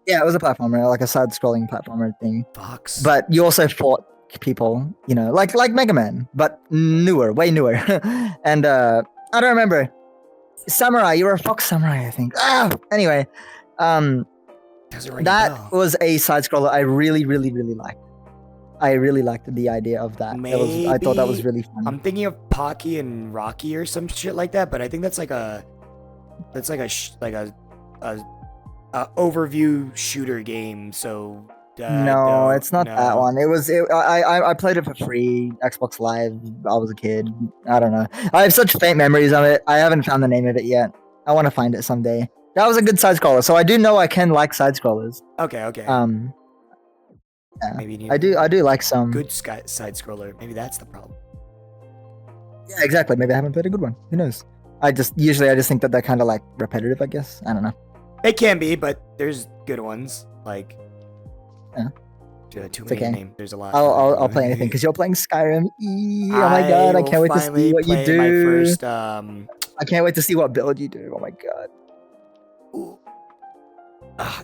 yeah, it was a platformer, like a side-scrolling platformer thing. Fox. But you also fought people, you know, like Mega Man, but newer, way newer. And I don't remember. Samurai, you were a fox samurai, I think. Anyway, that was a side-scroller I really, really, really liked. I really liked the idea of that. I thought that was really fun. I'm thinking of Pocky and Rocky or some shit like that, but I think that's like a overview shooter game. So no, it's not that one. I played it for free, Xbox Live. I was a kid. I don't know. I have such faint memories of it. I haven't found the name of it yet. I want to find it someday. That was a good side scroller, so I do know I can like side scrollers. Okay. Yeah. Maybe I do like some good side scroller. Maybe that's the problem. Yeah, exactly. Maybe I haven't played a good one. Who knows? I just think that they're kind of like repetitive. I guess I don't know. They can be, but there's good ones. Like too many to name. There's a lot. I'll play anything because you're playing Skyrim. Oh my god! I can't wait to see what you do. My first, I can't wait to see what build you do. Oh my god. Ooh.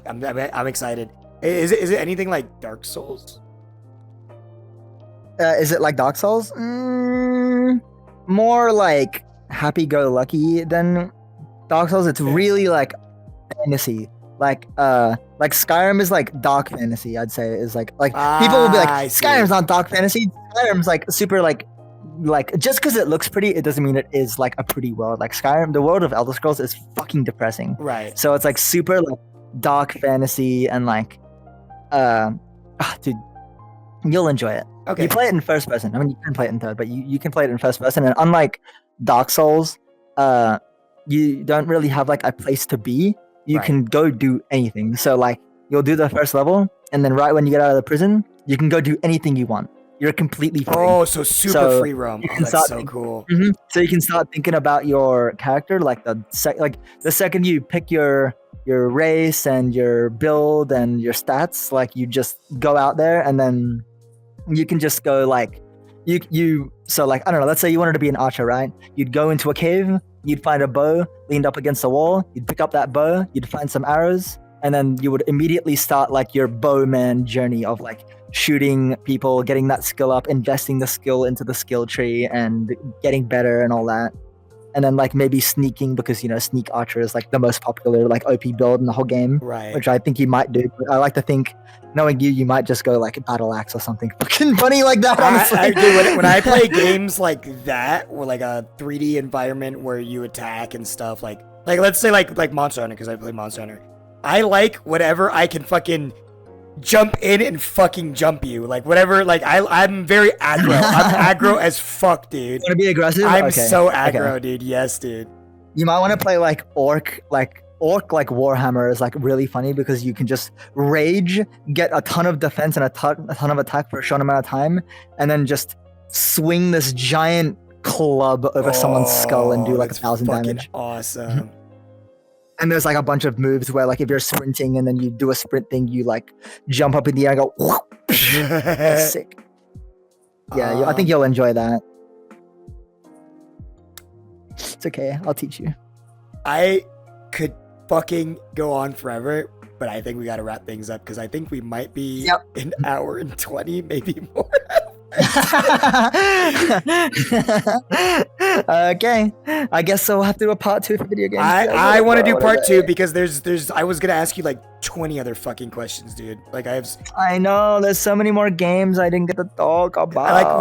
I'm excited. Is it anything like Dark Souls? Is it like Dark Souls? More like happy-go-lucky than Dark Souls. It's really like fantasy. Like Skyrim is like dark fantasy. I'd say is like people will be like Skyrim's not dark fantasy. Skyrim's like super like just because it looks pretty, it doesn't mean it is like a pretty world. Like Skyrim, the world of Elder Scrolls is fucking depressing. Right. So it's like super like dark fantasy and like. Dude, you'll enjoy it. Okay. You play it in first person. I mean, you can play it in third, but you can play it in first person. And unlike Dark Souls, you don't really have like a place to be. you can go do anything. So like you'll do the first level, and then right when you get out of the prison, you can go do anything you want. You're completely free. Oh, so super free roam. Oh, that's so cool. So you can start thinking about your character, like the second you pick your race and your build and your stats, like you just go out there, and then you can just go like so like I don't know, let's say you wanted to be an archer, right? You'd go into a cave, you'd find a bow leaned up against the wall, you'd pick up that bow, you'd find some arrows, and then you would immediately start like your bowman journey of like shooting people, getting that skill up, investing the skill into the skill tree and getting better and all that. And then like maybe sneaking, because you know sneak archer is like the most popular like OP build in the whole game, right? Which I think you might do. But I like to think, knowing you might just go like battle axe or something fucking funny like that. Honestly, when I play games like that, or like a 3D environment where you attack and stuff, like let's say like Monster Hunter, because I play Monster Hunter. I like whatever I can fucking jump in and fucking jump you, like whatever. Like I'm very aggro. I'm aggro as fuck, dude. You wanna be aggressive? I'm so aggro, dude. Yes, dude. You might want to play like orc Warhammer is like really funny, because you can just rage, get a ton of defense and a ton of attack for a short amount of time, and then just swing this giant club over someone's skull and do like 1,000 damage. Awesome. And there's like a bunch of moves where like if you're sprinting and then you do a sprint thing, you like jump up in the air and go whoop. That's sick. Yeah, I think you'll enjoy that. It's okay, I'll teach you. I could fucking go on forever, but I think we gotta wrap things up, because I think we might be an hour and 20, maybe more. Okay, I guess so. We'll have to do a part 2 for video games. I want to do part 2 because there's I was gonna ask you like 20 other fucking questions, dude. Like I know there's so many more games I didn't get to talk about. Like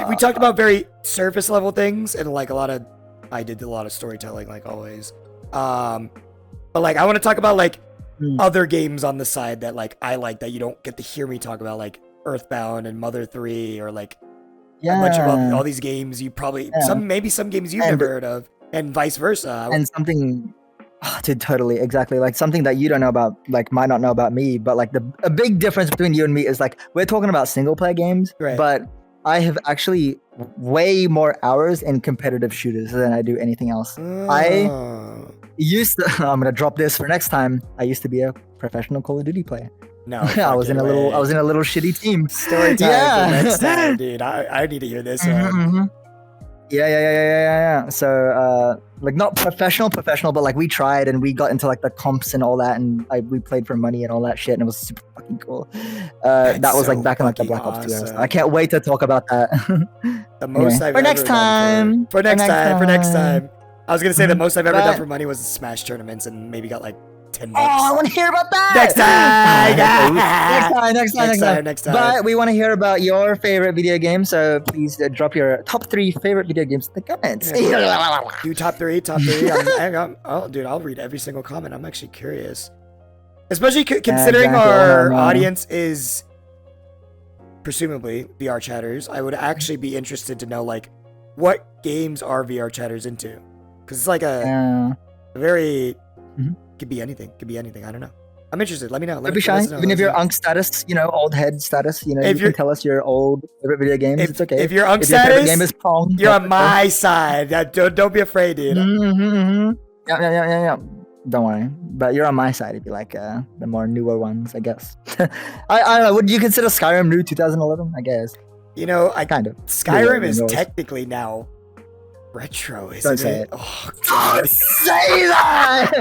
we talked about very surface level things, and like I did a lot of storytelling, like always. But like I want to talk about like other games on the side that like I like that you don't get to hear me talk about, like Earthbound and Mother 3, or like a bunch of all these games you probably some games you've never heard of, and vice versa. And something totally exactly like something that you don't know about, like might not know about me, but like a big difference between you and me is like we're talking about single player games, right? But I have actually way more hours in competitive shooters than I do anything else. I used to I'm gonna drop this for next time. I used to be a professional Call of Duty player. No, I was in a little shitty team. Story time for next time, dude. I need to hear this one. Yeah. So like not professional, but like we tried and we got into like the comps and all that, and we played for money and all that shit, and it was super fucking cool. That was like back in like the Black Ops 2 era. I can't wait to talk about that. The most I've for ever next time. For next time. I was gonna say the most I've ever done for money was Smash tournaments, and maybe got like $10. Oh, I want to hear about that. Next time. But we want to hear about your favorite video game, so please drop your top 3 favorite video games in the comments. Do top three. Dude, I'll read every single comment. I'm actually curious, especially considering our audience is presumably VR chatters. I would actually be interested to know like what games are VR chatters into, because it's like a very could be anything. I don't know. I'm interested. Let me know. Don't be shy. Even if you're Unk status, old head status, you can tell us your old favorite video games. It's okay. If you're Unk status, your favorite game is Pong, you're on my side. Don't be afraid, dude. Yeah. Don't worry. But you're on my side if you like the more newer ones, I guess. I don't know. Would you consider Skyrim new 2011? I guess. I kind of. Skyrim is technically now retro, isn't it? Oh, don't say that!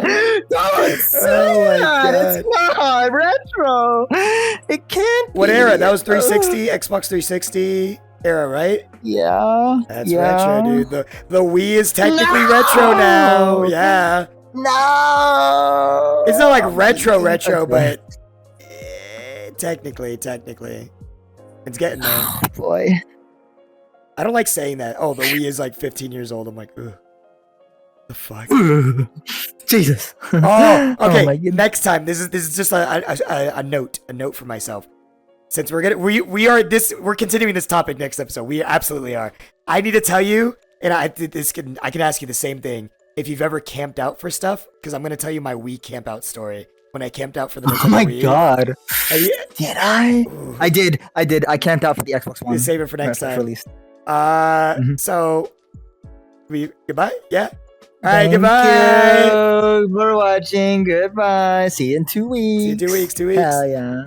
Don't say that! It's not retro! It can't be! What era? That was 360, Xbox 360 era, right? Yeah. That's retro, dude. The Wii is technically retro now. Yeah. No! It's not like retro, but technically. It's getting there. Oh, boy. I don't like saying that. Oh, the Wii is like 15 years old. I'm like, ugh. The fuck? Jesus. Oh, okay. Oh, next time. This is just a note for myself. Since we're continuing this topic next episode. We absolutely are. I need to tell you, and I can ask you the same thing. if you've ever camped out for stuff, because I'm gonna tell you my Wii camp out story when I camped out for the Nintendo Oh my Wii. god. You, Did I? Ooh. I did. I camped out for the Xbox One. Save it for when next it first time. released. So goodbye. Yeah. All right. Thank Goodbye. you for watching. Goodbye. See you in 2 weeks. See you 2 weeks. 2 weeks. Hell yeah.